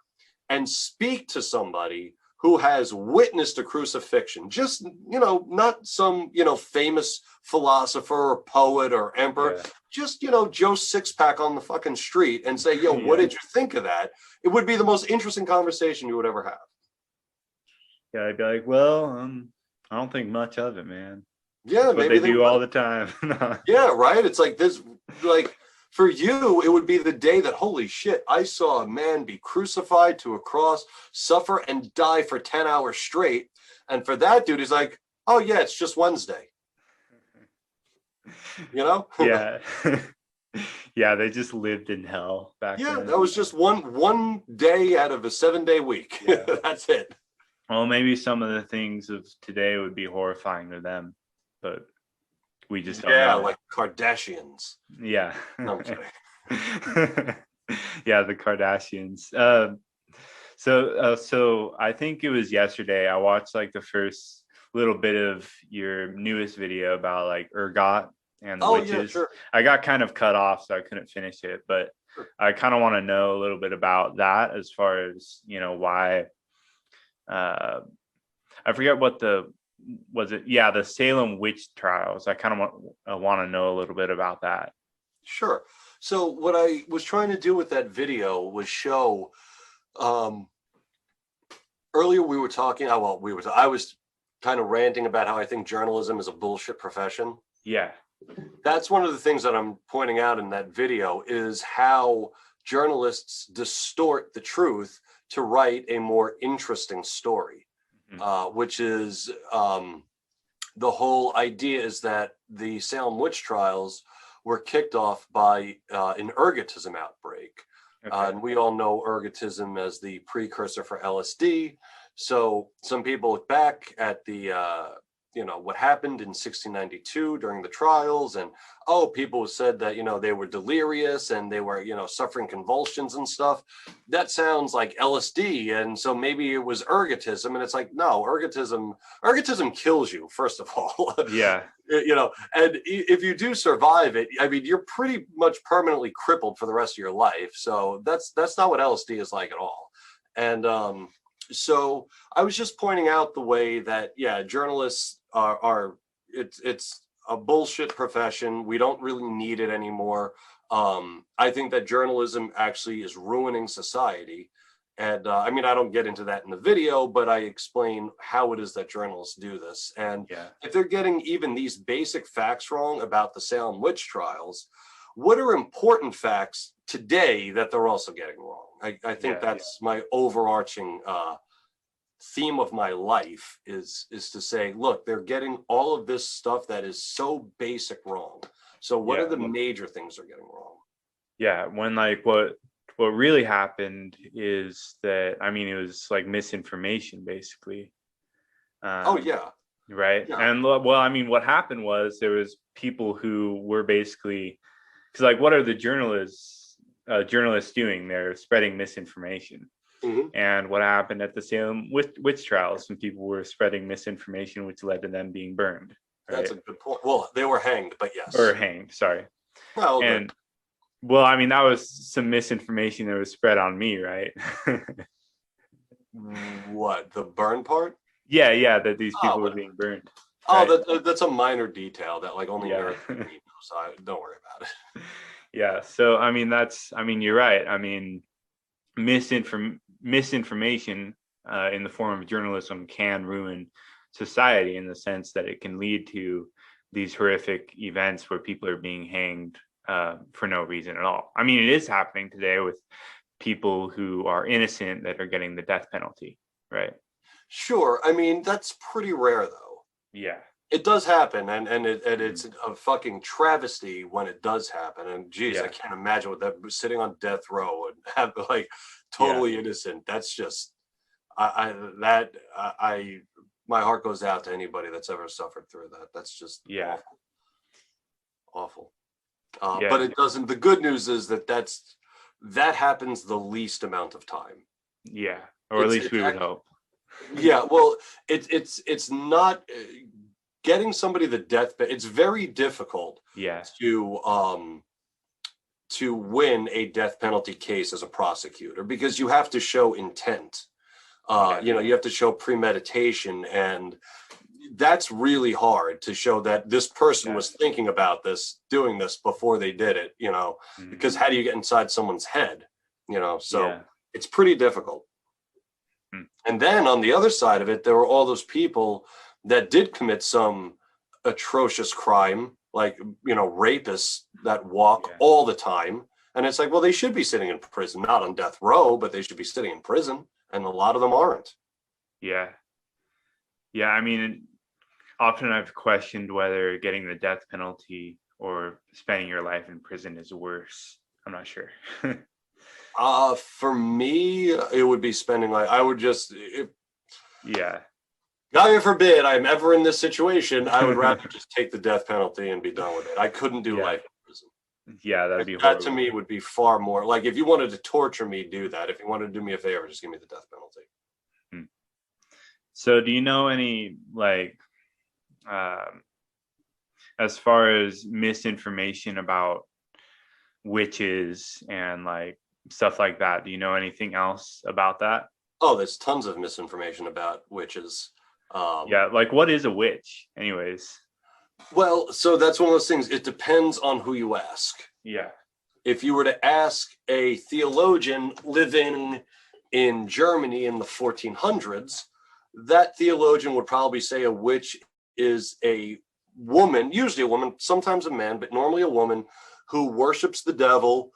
and speak to somebody who has witnessed a crucifixion, just, not some, famous philosopher or poet or emperor, just, Joe Sixpack on the fucking street and say, what did you think of that? It would be the most interesting conversation you would ever have. Yeah, I'd be like, well, I don't think much of it, man. Yeah, That's what maybe they do all the time. Yeah, right. It's like this, like for you, it would be the day that, holy shit, I saw a man be crucified to a cross, suffer and die for 10 hours straight. And for that dude, he's like, oh yeah, it's just Wednesday. You know? Yeah. Yeah, they just lived in hell back Yeah, then. that was just one day out of a 7-day week. Yeah. That's it. Well, maybe some of the things of today would be horrifying to them, but we just don't know. Like Kardashians. Yeah. No, I'm kidding. Yeah, the Kardashians. So I think it was yesterday I watched like the first little bit of your newest video about like ergot and the witches. Yeah, sure. I got kind of cut off, so I couldn't finish it, but I kind of want to know a little bit about that as far as, why. I forget what the Salem witch trials. I kind of want to know a little bit about that. Sure. So what I was trying to do with that video was show, earlier we were talking, I was kind of ranting about how I think journalism is a bullshit profession. Yeah. That's one of the things that I'm pointing out in that video is how journalists distort the truth to write a more interesting story, which is the whole idea is that the Salem witch trials were kicked off by an ergotism outbreak. Okay. And we all know ergotism as the precursor for LSD. So some people look back at the, what happened in 1692 during the trials, and people said that, they were delirious and they were, suffering convulsions and stuff. That sounds like LSD. And so maybe it was ergotism. And it's like, no, ergotism kills you, first of all. Yeah. And if you do survive it, I mean, you're pretty much permanently crippled for the rest of your life. So that's not what LSD is like at all. And so I was just pointing out the way that, journalists it's a bullshit profession. We don't really need it anymore. I think that journalism actually is ruining society. And I don't get into that in the video, but I explain how it is that journalists do this. And if they're getting even these basic facts wrong about the Salem witch trials, what are important facts today that they're also getting wrong? I think that's my overarching theme of my life is to say, look, they're getting all of this stuff that is so basic wrong. So what are the major things they're getting wrong? Yeah, when like what really happened is that, it was like misinformation basically. Right. Yeah. And what happened was there was people who were basically, because like, what are the journalists doing? They're spreading misinformation. Mm-hmm. And what happened at the Salem witch trials? Some people were spreading misinformation, which led to them being burned. Right? That's a good point. Well, they were hanged, but yes. Or hanged, sorry. Oh, and that was some misinformation that was spread on me, right? What, the burn part? Yeah, that these people were being burned. Right? That's a minor detail that like only nerds know, so don't worry about it. Yeah, so you're right. Misinformation in the form of journalism can ruin society in the sense that it can lead to these horrific events where people are being hanged for no reason at all. It is happening today with people who are innocent that are getting the death penalty, right? Sure. That's pretty rare though. Yeah. It does happen, and it's a fucking travesty when it does happen. And geez, I can't imagine what that sitting on death row and have like totally innocent. That's just my heart goes out to anybody that's ever suffered through that. That's just awful. But it doesn't. The good news is that happens the least amount of time. Yeah, or at least we would hope. Yeah, well, it's not. Getting somebody the death penalty, it's very difficult to win a death penalty case as a prosecutor because you have to show intent. You have to show premeditation, and that's really hard to show that this person was thinking about doing this before they did it, because how do you get inside someone's head, so it's pretty difficult. Hmm. And then on the other side of it, there were all those people that did commit some atrocious crime, like, rapists that walk all the time. And it's like, well, they should be sitting in prison, not on death row, but they should be sitting in prison. And a lot of them aren't. Yeah. Yeah. I mean, often I've questioned whether getting the death penalty or spending your life in prison is worse. I'm not sure. For me, it would be spending Yeah. God forbid I'm ever in this situation, I would rather just take the death penalty and be done with it. I couldn't do life in prison. Yeah, that'd be horrible. horrible. That to me would be far more, like, if you wanted to torture me, do that. If you wanted to do me a favor, just give me the death penalty. So do you know any, as far as misinformation about witches and stuff like that, do you know anything else about that? Oh, there's tons of misinformation about witches. What is a witch anyways? Well, so that's one of those things. It depends on who you ask. Yeah. If you were to ask a theologian living in Germany in the 1400s, that theologian would probably say a witch is a woman, usually a woman, sometimes a man, but normally a woman who worships the devil,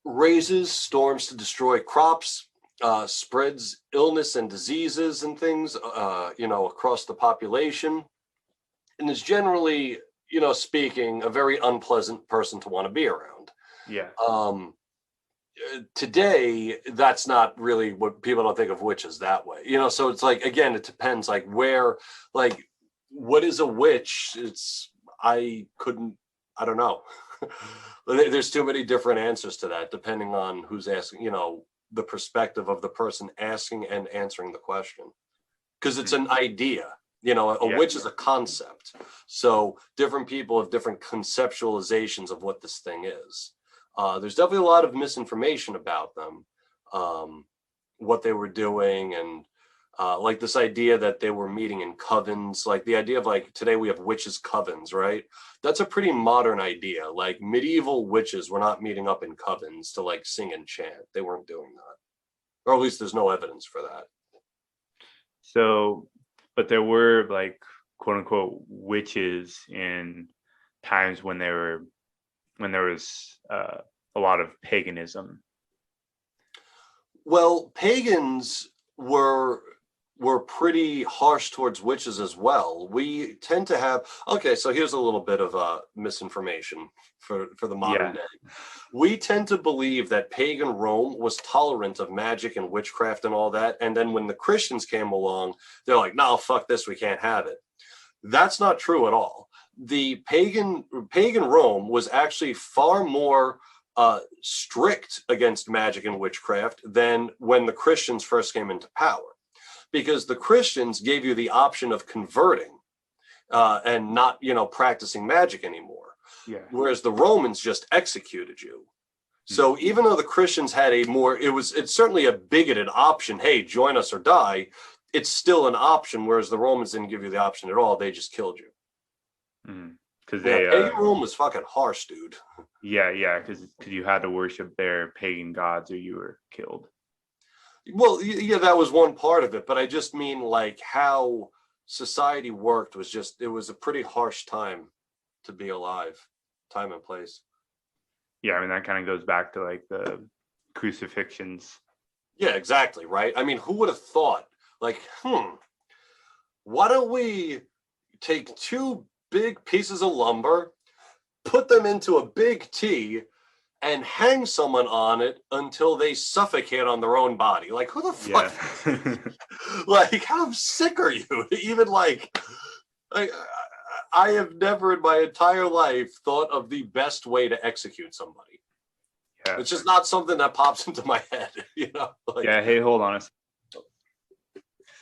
raises storms to destroy crops, spreads illness and diseases and things, across the population, and is generally, speaking, a very unpleasant person to want to be around. Yeah. Today, that's not really what people don't think of witches that way. So it's like, again, it depends, what is a witch? I don't know. There's too many different answers to that, depending on who's asking, the perspective of the person asking and answering the question. Because it's an idea, a witch is a concept. So different people have different conceptualizations of what this thing is. There's definitely a lot of misinformation about them, what they were doing, and this idea that they were meeting in covens, like the idea of today we have witches' covens, right? That's a pretty modern idea. Like medieval witches were not meeting up in covens to sing and chant. They weren't doing that, or at least there's no evidence for that. So, but there were quote unquote witches in times when there was a lot of paganism. Well, pagans were pretty harsh towards witches as well. We tend to have, so here's a little bit of misinformation for the modern day. We tend to believe that pagan Rome was tolerant of magic and witchcraft and all that, and then when the Christians came along, they're like, no, fuck this, we can't have it. That's not true at all. The pagan Rome was actually far more strict against magic and witchcraft than when the Christians first came into power, because the Christians gave you the option of converting and not, practicing magic anymore. Yeah. Whereas the Romans just executed you. So even though the Christians had it's certainly a bigoted option. Hey, join us or die. It's still an option. Whereas the Romans didn't give you the option at all. They just killed you. Because pagan Rome was fucking harsh, dude. Yeah, because you had to worship their pagan gods or you were killed. Well, yeah, that was one part of it, but I just mean how society worked it was a pretty harsh time to be alive, time and place. Yeah, I mean, that kind of goes back to the crucifixions. Yeah, exactly, right? I mean, who would have thought, why don't we take two big pieces of lumber, put them into a big T, and hang someone on it until they suffocate on their own body? Who the fuck? Yeah. How sick are you? Even I have never in my entire life thought of the best way to execute somebody. Yeah. It's just not something that pops into my head, Yeah, hey, hold on a second.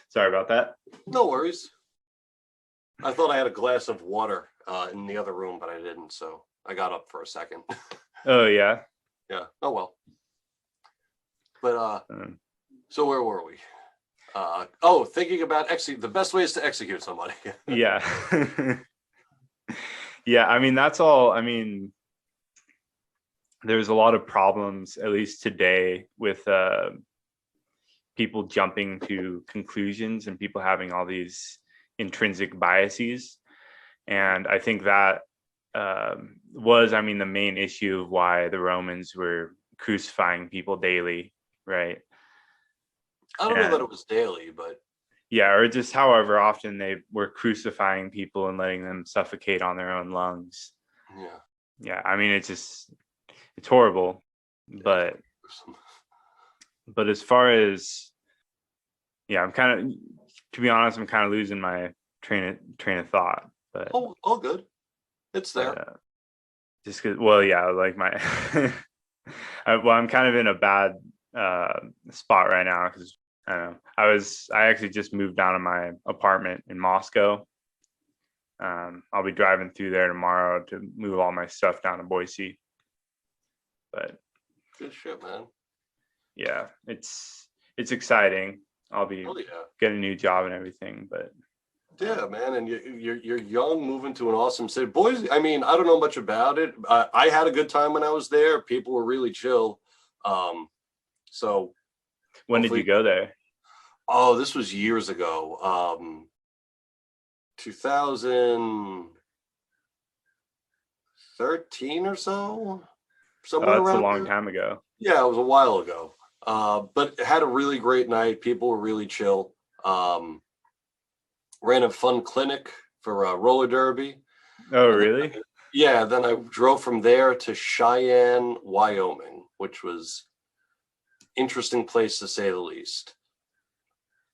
Sorry about that. No worries. I thought I had a glass of water in the other room, but I didn't, so I got up for a second. Oh, yeah? Yeah. Oh, well. But, so where were we? Thinking about the best way is to execute somebody. Yeah. Yeah, I mean, that's all. I mean, there's a lot of problems, at least today, with people jumping to conclusions and people having all these intrinsic biases. And I think that was, I mean, the main issue of why the Romans were crucifying people daily, right? I don't know that it was daily, but yeah, or just however often they were crucifying people and letting them suffocate on their own lungs. Yeah, I mean, it's horrible. But as far as, yeah, I'm kind of, to be honest, I'm kind of losing my train of thought. But all good, it's there. Just because, well, yeah, like my I'm kind of in a bad spot right now because I don't know. I actually just moved down to my apartment in Moscow. I'll be driving through there tomorrow to move all my stuff down to Boise. But good shit, man. Yeah, it's exciting. I'll be getting a new job and everything, but yeah, man, and you're young, moving to an awesome city. Boise, I mean, I don't know much about it. I had a good time when I was there. People were really chill. So when did you go there? Oh, this was years ago. 2013 or so. Somewhere that's around a long there. time ago. Yeah, it was a while ago. But had a really great night. People were really chill. Ran a fun clinic for roller derby. Oh, really? Yeah, then I drove from there to Cheyenne, Wyoming, which was interesting place to say the least.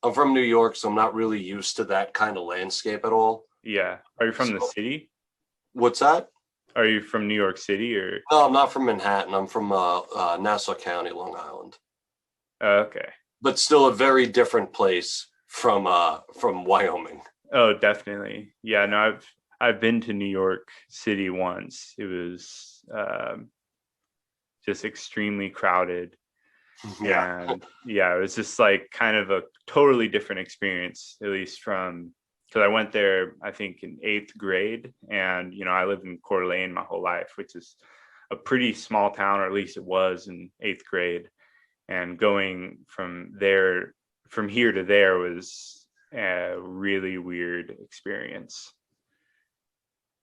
I'm from New York, so I'm not really used to that kind of landscape at all. Yeah. Are you from the city? What's that? Are you from New York City or? No, I'm not from Manhattan. I'm from Nassau County, Long Island. Okay. But still a very different place from Wyoming. Oh, definitely. Yeah, no, I've been to New York City once. It was just extremely crowded. Yeah. And yeah, it was just like kind of a totally different experience, at least from, because I went there, I think in 8th grade, and I lived in Coeur d'Alene my whole life, which is a pretty small town, or at least it was in 8th grade. And going from here to there was a really weird experience.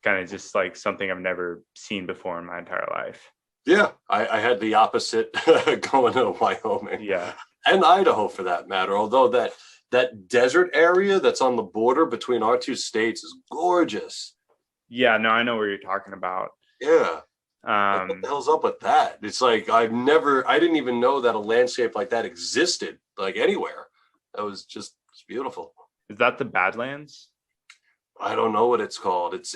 Kind of just like something I've never seen before in my entire life. Yeah, I had the opposite going to Wyoming. Yeah. And Idaho for that matter, although that desert area that's on the border between our two states is gorgeous. Yeah, no, I know what you're talking about. Yeah. What the hell's up with that? It's like I didn't even know that a landscape like that existed, like anywhere. That was just, it's beautiful. Is that the Badlands? I don't know what it's called. It's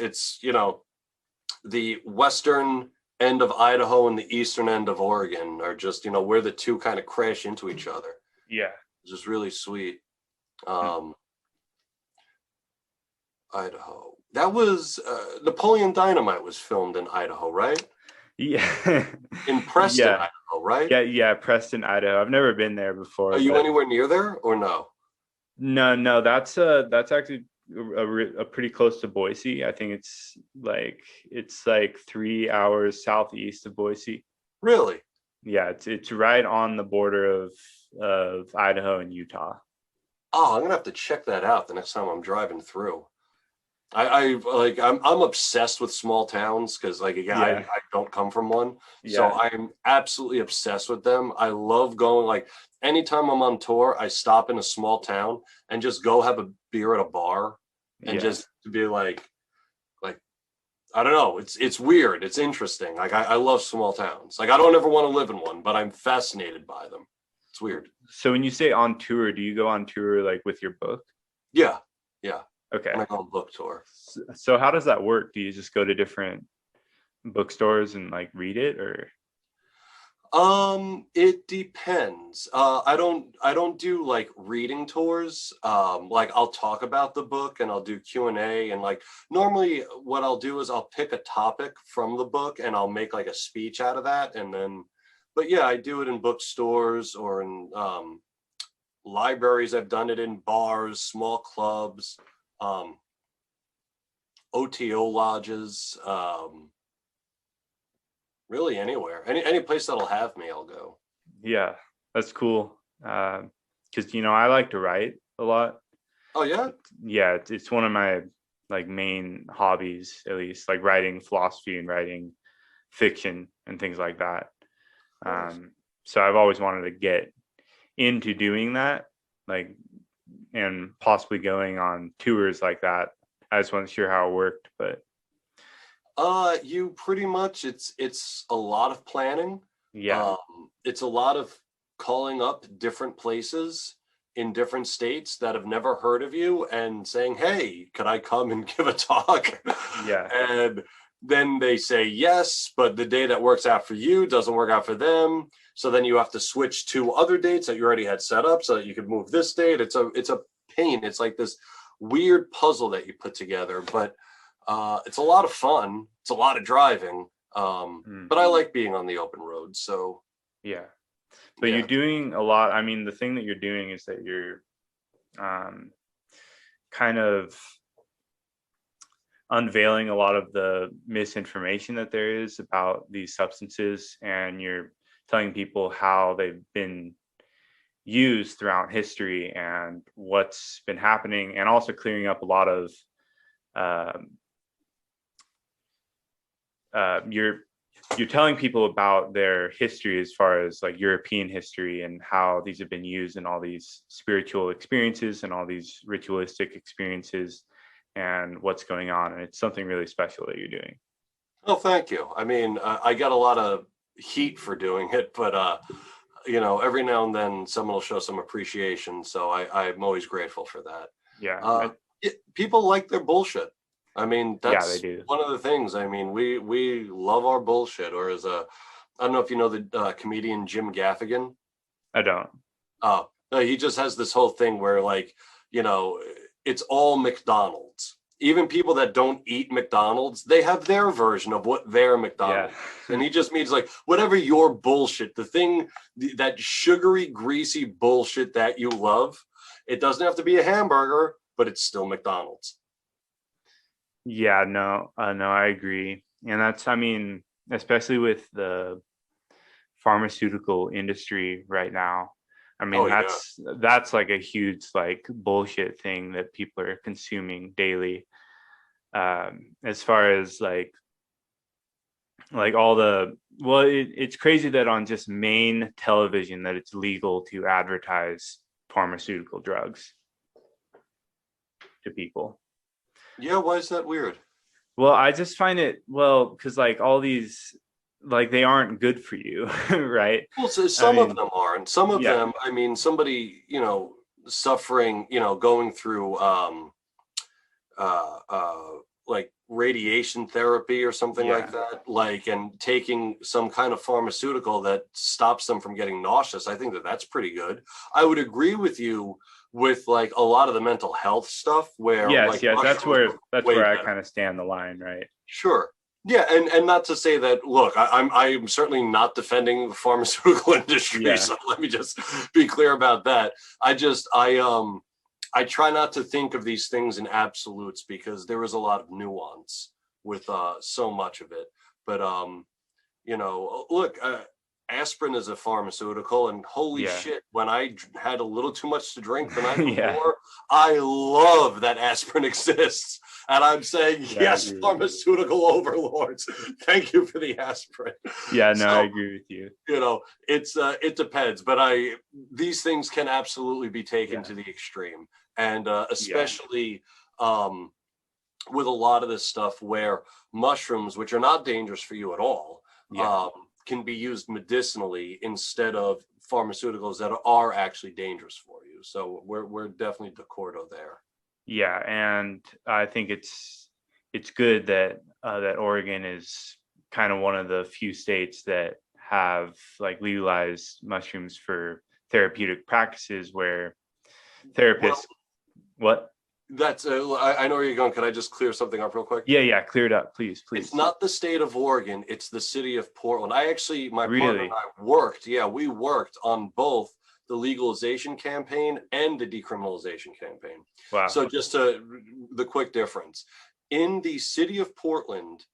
the western end of Idaho and the eastern end of Oregon are just, where the two kind of crash into each other. Yeah. It's just really sweet. Idaho. That was Napoleon Dynamite was filmed in Idaho, right? Yeah. In Preston, Idaho, right? Yeah, Preston, Idaho. I've never been there before. Are you anywhere near there or no? No, that's actually a pretty close to Boise. I think it's like 3 hours southeast of Boise. Really? Yeah, it's right on the border of Idaho and Utah. Oh, I'm gonna have to check that out the next time I'm driving through. I'm obsessed with small towns because I don't come from one. Yeah. So I'm absolutely obsessed with them. I love going, like anytime I'm on tour, I stop in a small town and just go have a beer at a bar and just to be like I don't know. It's weird. It's interesting. Like I love small towns. Like I don't ever want to live in one, but I'm fascinated by them. It's weird. So when you say on tour, do you go on tour like with your book? Yeah. Okay. When I go on book tour. So how does that work? Do you just go to different bookstores and like read it, or? It depends. I don't do like reading tours. Like I'll talk about the book and I'll do Q&A, and like normally what I'll do is I'll pick a topic from the book and I'll make like a speech out of that, and then, but yeah, I do it in bookstores or in libraries. I've done it in bars, small clubs, OTO lodges, really anywhere, any place that'll have me, I'll go. Yeah, that's cool. because I like to write a lot. Oh yeah. Yeah, it's one of my like main hobbies, at least, like writing philosophy and writing fiction and things like that. Nice. So I've always wanted to get into doing that, like, and possibly going on tours like that. I just wasn't sure how it worked, but you pretty much, it's a lot of planning. yeah, It's a lot of calling up different places in different states that have never heard of you and saying, hey, could I come and give a talk? yeah, And then they say yes, but the day that works out for you doesn't work out for them. So then you have to switch to other dates that you already had set up so that you could move this date. It's a pain. It's like this weird puzzle that you put together, but it's a lot of fun. It's a lot of driving. But I like being on the open road. So yeah. But you're doing a lot. I mean, the thing that you're doing is that you're kind of unveiling a lot of the misinformation that there is about these substances, and you're telling people how they've been used throughout history and what's been happening, and also clearing up a lot of you're telling people about their history as far as like European history and how these have been used in all these spiritual experiences and all these ritualistic experiences and what's going on. And it's something really special that you're doing. Oh, thank you. I mean, I got a lot of heat for doing it, but every now and then someone will show some appreciation. So I'm always grateful for that. Yeah. People like their bullshit. I mean, that's they do. one of the things. I mean, we love our bullshit. Or I don't know if you know the comedian Jim Gaffigan. I don't. Oh, no, he just has this whole thing where, like, it's all McDonald's. Even people that don't eat McDonald's, they have their version of what their McDonald's is. And he just means like whatever your bullshit, the thing, that sugary, greasy bullshit that you love, it doesn't have to be a hamburger, but it's still McDonald's. Yeah, no, I agree. And I mean, especially with the pharmaceutical industry right now. I mean, that's like a huge like bullshit thing that people are consuming daily. As far as like all it's crazy that on just main television that it's legal to advertise pharmaceutical drugs to people. Yeah, why is that weird? Well, I just find it because like all these, like, they aren't good for you, right? Well, so some of them are, and some of them, I mean, somebody, suffering, going through like radiation therapy or something like that, like, and taking some kind of pharmaceutical that stops them from getting nauseous. I think that's pretty good. I would agree with you with like a lot of the mental health stuff where that's where I kind of stand the line, right? Sure. Yeah, and not to say that, look, I'm certainly not defending the pharmaceutical industry, so let me just be clear about that. I try not to think of these things in absolutes because there is a lot of nuance with so much of it. But look, aspirin is a pharmaceutical, and holy shit, when I had a little too much to drink the night before, I love that aspirin exists. And I'm saying, yes, pharmaceutical overlords, thank you for the aspirin. Yeah, no, I agree with you. It depends, but these things can absolutely be taken to the extreme. And especially with a lot of this stuff where mushrooms, which are not dangerous for you at all, can be used medicinally instead of pharmaceuticals that are actually dangerous for you. So we're definitely d'accordo there. Yeah, and I think it's good that that Oregon is kind of one of the few states that have like legalized mushrooms for therapeutic practices where therapists. That's I know where you're going. Can I just clear something up real quick? Yeah, clear it up, please. It's not the state of Oregon, it's the city of Portland. My partner and I we worked on both the legalization campaign and the decriminalization campaign. Wow. So just the quick difference. In the city of Portland,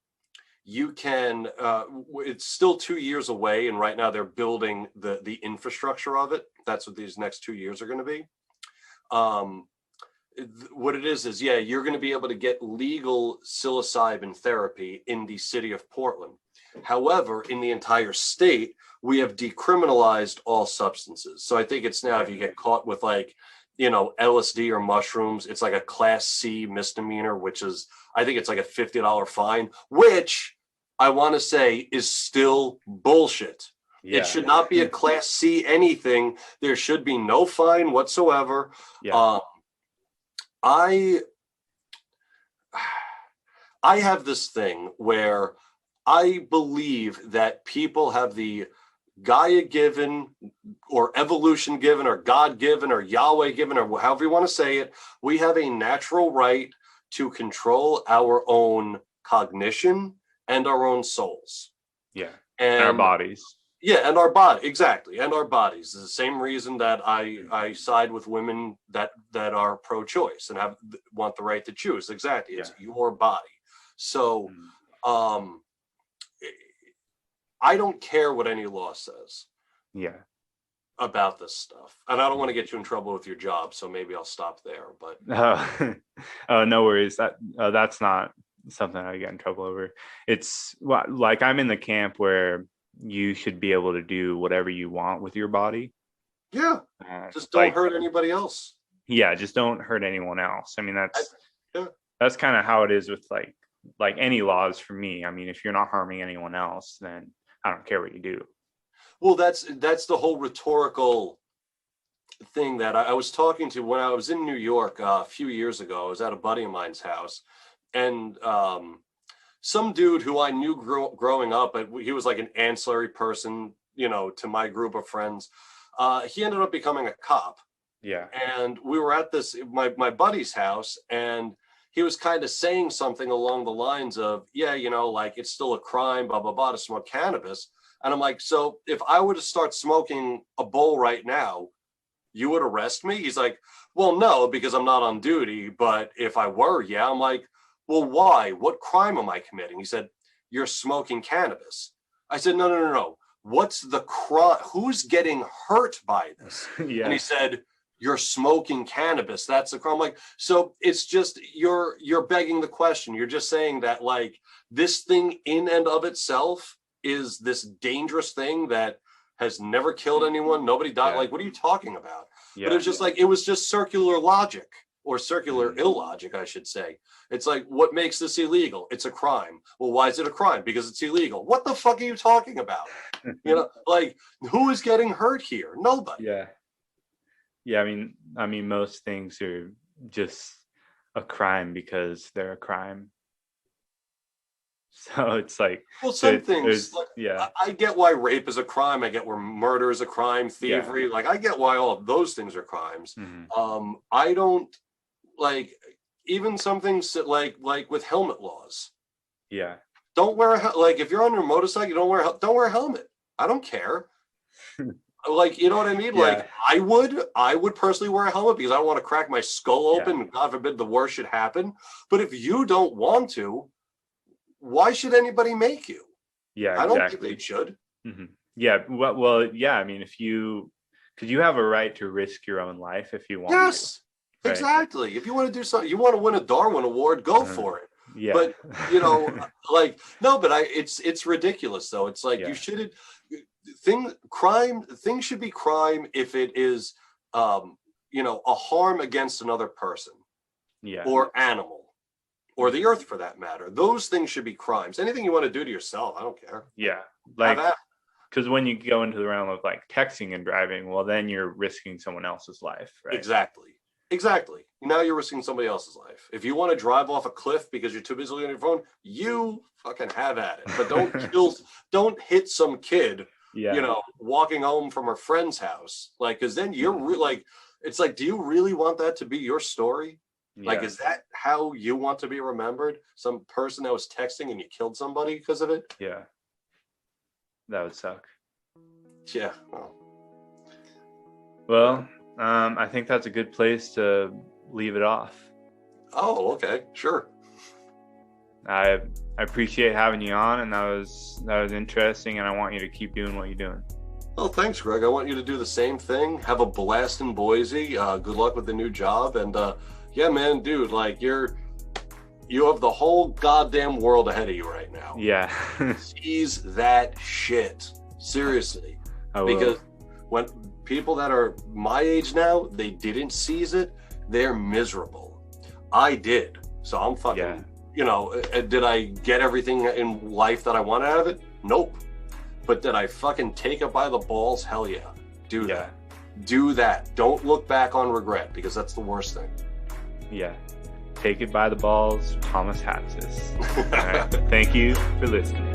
you can, it's still 2 years away, and right now they're building the infrastructure of it. That's what these next 2 years are going to be. What it is, yeah, you're going to be able to get legal psilocybin therapy in the city of Portland. However, in the entire state, we have decriminalized all substances. So I think it's now, if you get caught with like, you know, LSD or mushrooms, it's like a Class C misdemeanor, which is, I think it's like a $50 fine, which I want to say is still bullshit. Yeah. It should not be a Class C anything. There should be no fine whatsoever. Yeah. I have this thing where I believe that people have the Gaia given or evolution given or God given or Yahweh given or however you want to say it. We have a natural right to control our own cognition and our own souls. Yeah. And our bodies. Yeah, and our body, exactly, and our bodies. It's the same reason that I side with women that are pro-choice and want the right to choose. Exactly, it's your body. So, I don't care what any law says. Yeah. About this stuff, and I don't want to get you in trouble with your job, so maybe I'll stop there. But oh, no worries. That's not something I get in trouble over. It's like I'm in the camp where you should be able to do whatever you want with your body. Yeah. Just don't hurt anybody else. Yeah. Just don't hurt anyone else. I mean, that's kind of how it is with like any laws for me. I mean, if you're not harming anyone else, then I don't care what you do. Well, that's the whole rhetorical thing that I was talking to when I was in New York a few years ago. I was at a buddy of mine's house, and some dude who I knew growing up, but he was like an ancillary person, you know, to my group of friends. He ended up becoming a cop. Yeah. And we were at my buddy's house, and he was kind of saying something along the lines of, yeah, you know, like it's still a crime, blah, blah, blah, to smoke cannabis. And I'm like, so if I were to start smoking a bowl right now, you would arrest me? He's like, well, no, because I'm not on duty. But if I were, yeah. I'm like, well, why? What crime am I committing? He said, you're smoking cannabis. I said, no. What's the crime? Who's getting hurt by this? Yeah. And he said, you're smoking cannabis. That's a crime. I'm like, so it's just, you're begging the question. You're just saying that like this thing in and of itself is this dangerous thing that has never killed anyone. Nobody died. Yeah. Like, what are you talking about? Yeah. But it was just like, it was just circular logic. Or circular illogic, I should say. It's like, what makes this illegal? It's a crime. Well, why is it a crime? Because it's illegal. What the fuck are you talking about? You know, like, who is getting hurt here? Nobody. Yeah. Yeah, I mean, most things are just a crime because they're a crime. So it's like, well, some things, like, yeah, I get why rape is a crime. I get where murder is a crime, thievery. Yeah. Like, I get why all of those things are crimes. Mm-hmm. I don't. Like, even some things like with helmet laws. Yeah. Don't wear like if you're on your motorcycle, don't wear a helmet. I don't care. Like, you know what I mean? Yeah. Like I would personally wear a helmet because I don't want to crack my skull open. Yeah. God forbid the worst should happen. But if you don't want to, why should anybody make you? Yeah, I don't think they should. Mm-hmm. Yeah. Well, yeah. I mean, because you have a right to risk your own life if you want. Yes. Right. Exactly. If you want to do something, you want to win a Darwin Award, go for it. Yeah. But you know, like, no, but it's ridiculous though. It's like, you shouldn't things should be crime if it is you know, a harm against another person. Yeah. Or animal. Or the earth for that matter. Those things should be crimes. Anything you want to do to yourself, I don't care. Yeah. Like, because when you go into the realm of like texting and driving, well, then you're risking someone else's life, right? Exactly. Now you're risking somebody else's life. If you want to drive off a cliff because you're too busy on your phone, you fucking have at it. But don't hit some kid, you know, walking home from her friend's house. Like, because then you're like, it's like, do you really want that to be your story? Yeah. Like, is that how you want to be remembered? Some person that was texting and you killed somebody because of it? Yeah. That would suck. Yeah. Well, I think that's a good place to leave it off. Oh, okay. Sure. I appreciate having you on, and that was interesting, and I want you to keep doing what you're doing. Well, thanks, Greg. I want you to do the same thing. Have a blast in Boise. Good luck with the new job. And yeah, man, dude, like you have the whole goddamn world ahead of you right now. Yeah. Seize that shit. Seriously. Because when people that are my age now, they didn't seize it, they're miserable. I did. So I'm fucking, did I get everything in life that I wanted out of it? Nope. But did I fucking take it by the balls? Hell yeah. Do that. Do that. Don't look back on regret, because that's the worst thing. Yeah. Take it by the balls, Thomas Hatsis. All right. Thank you for listening.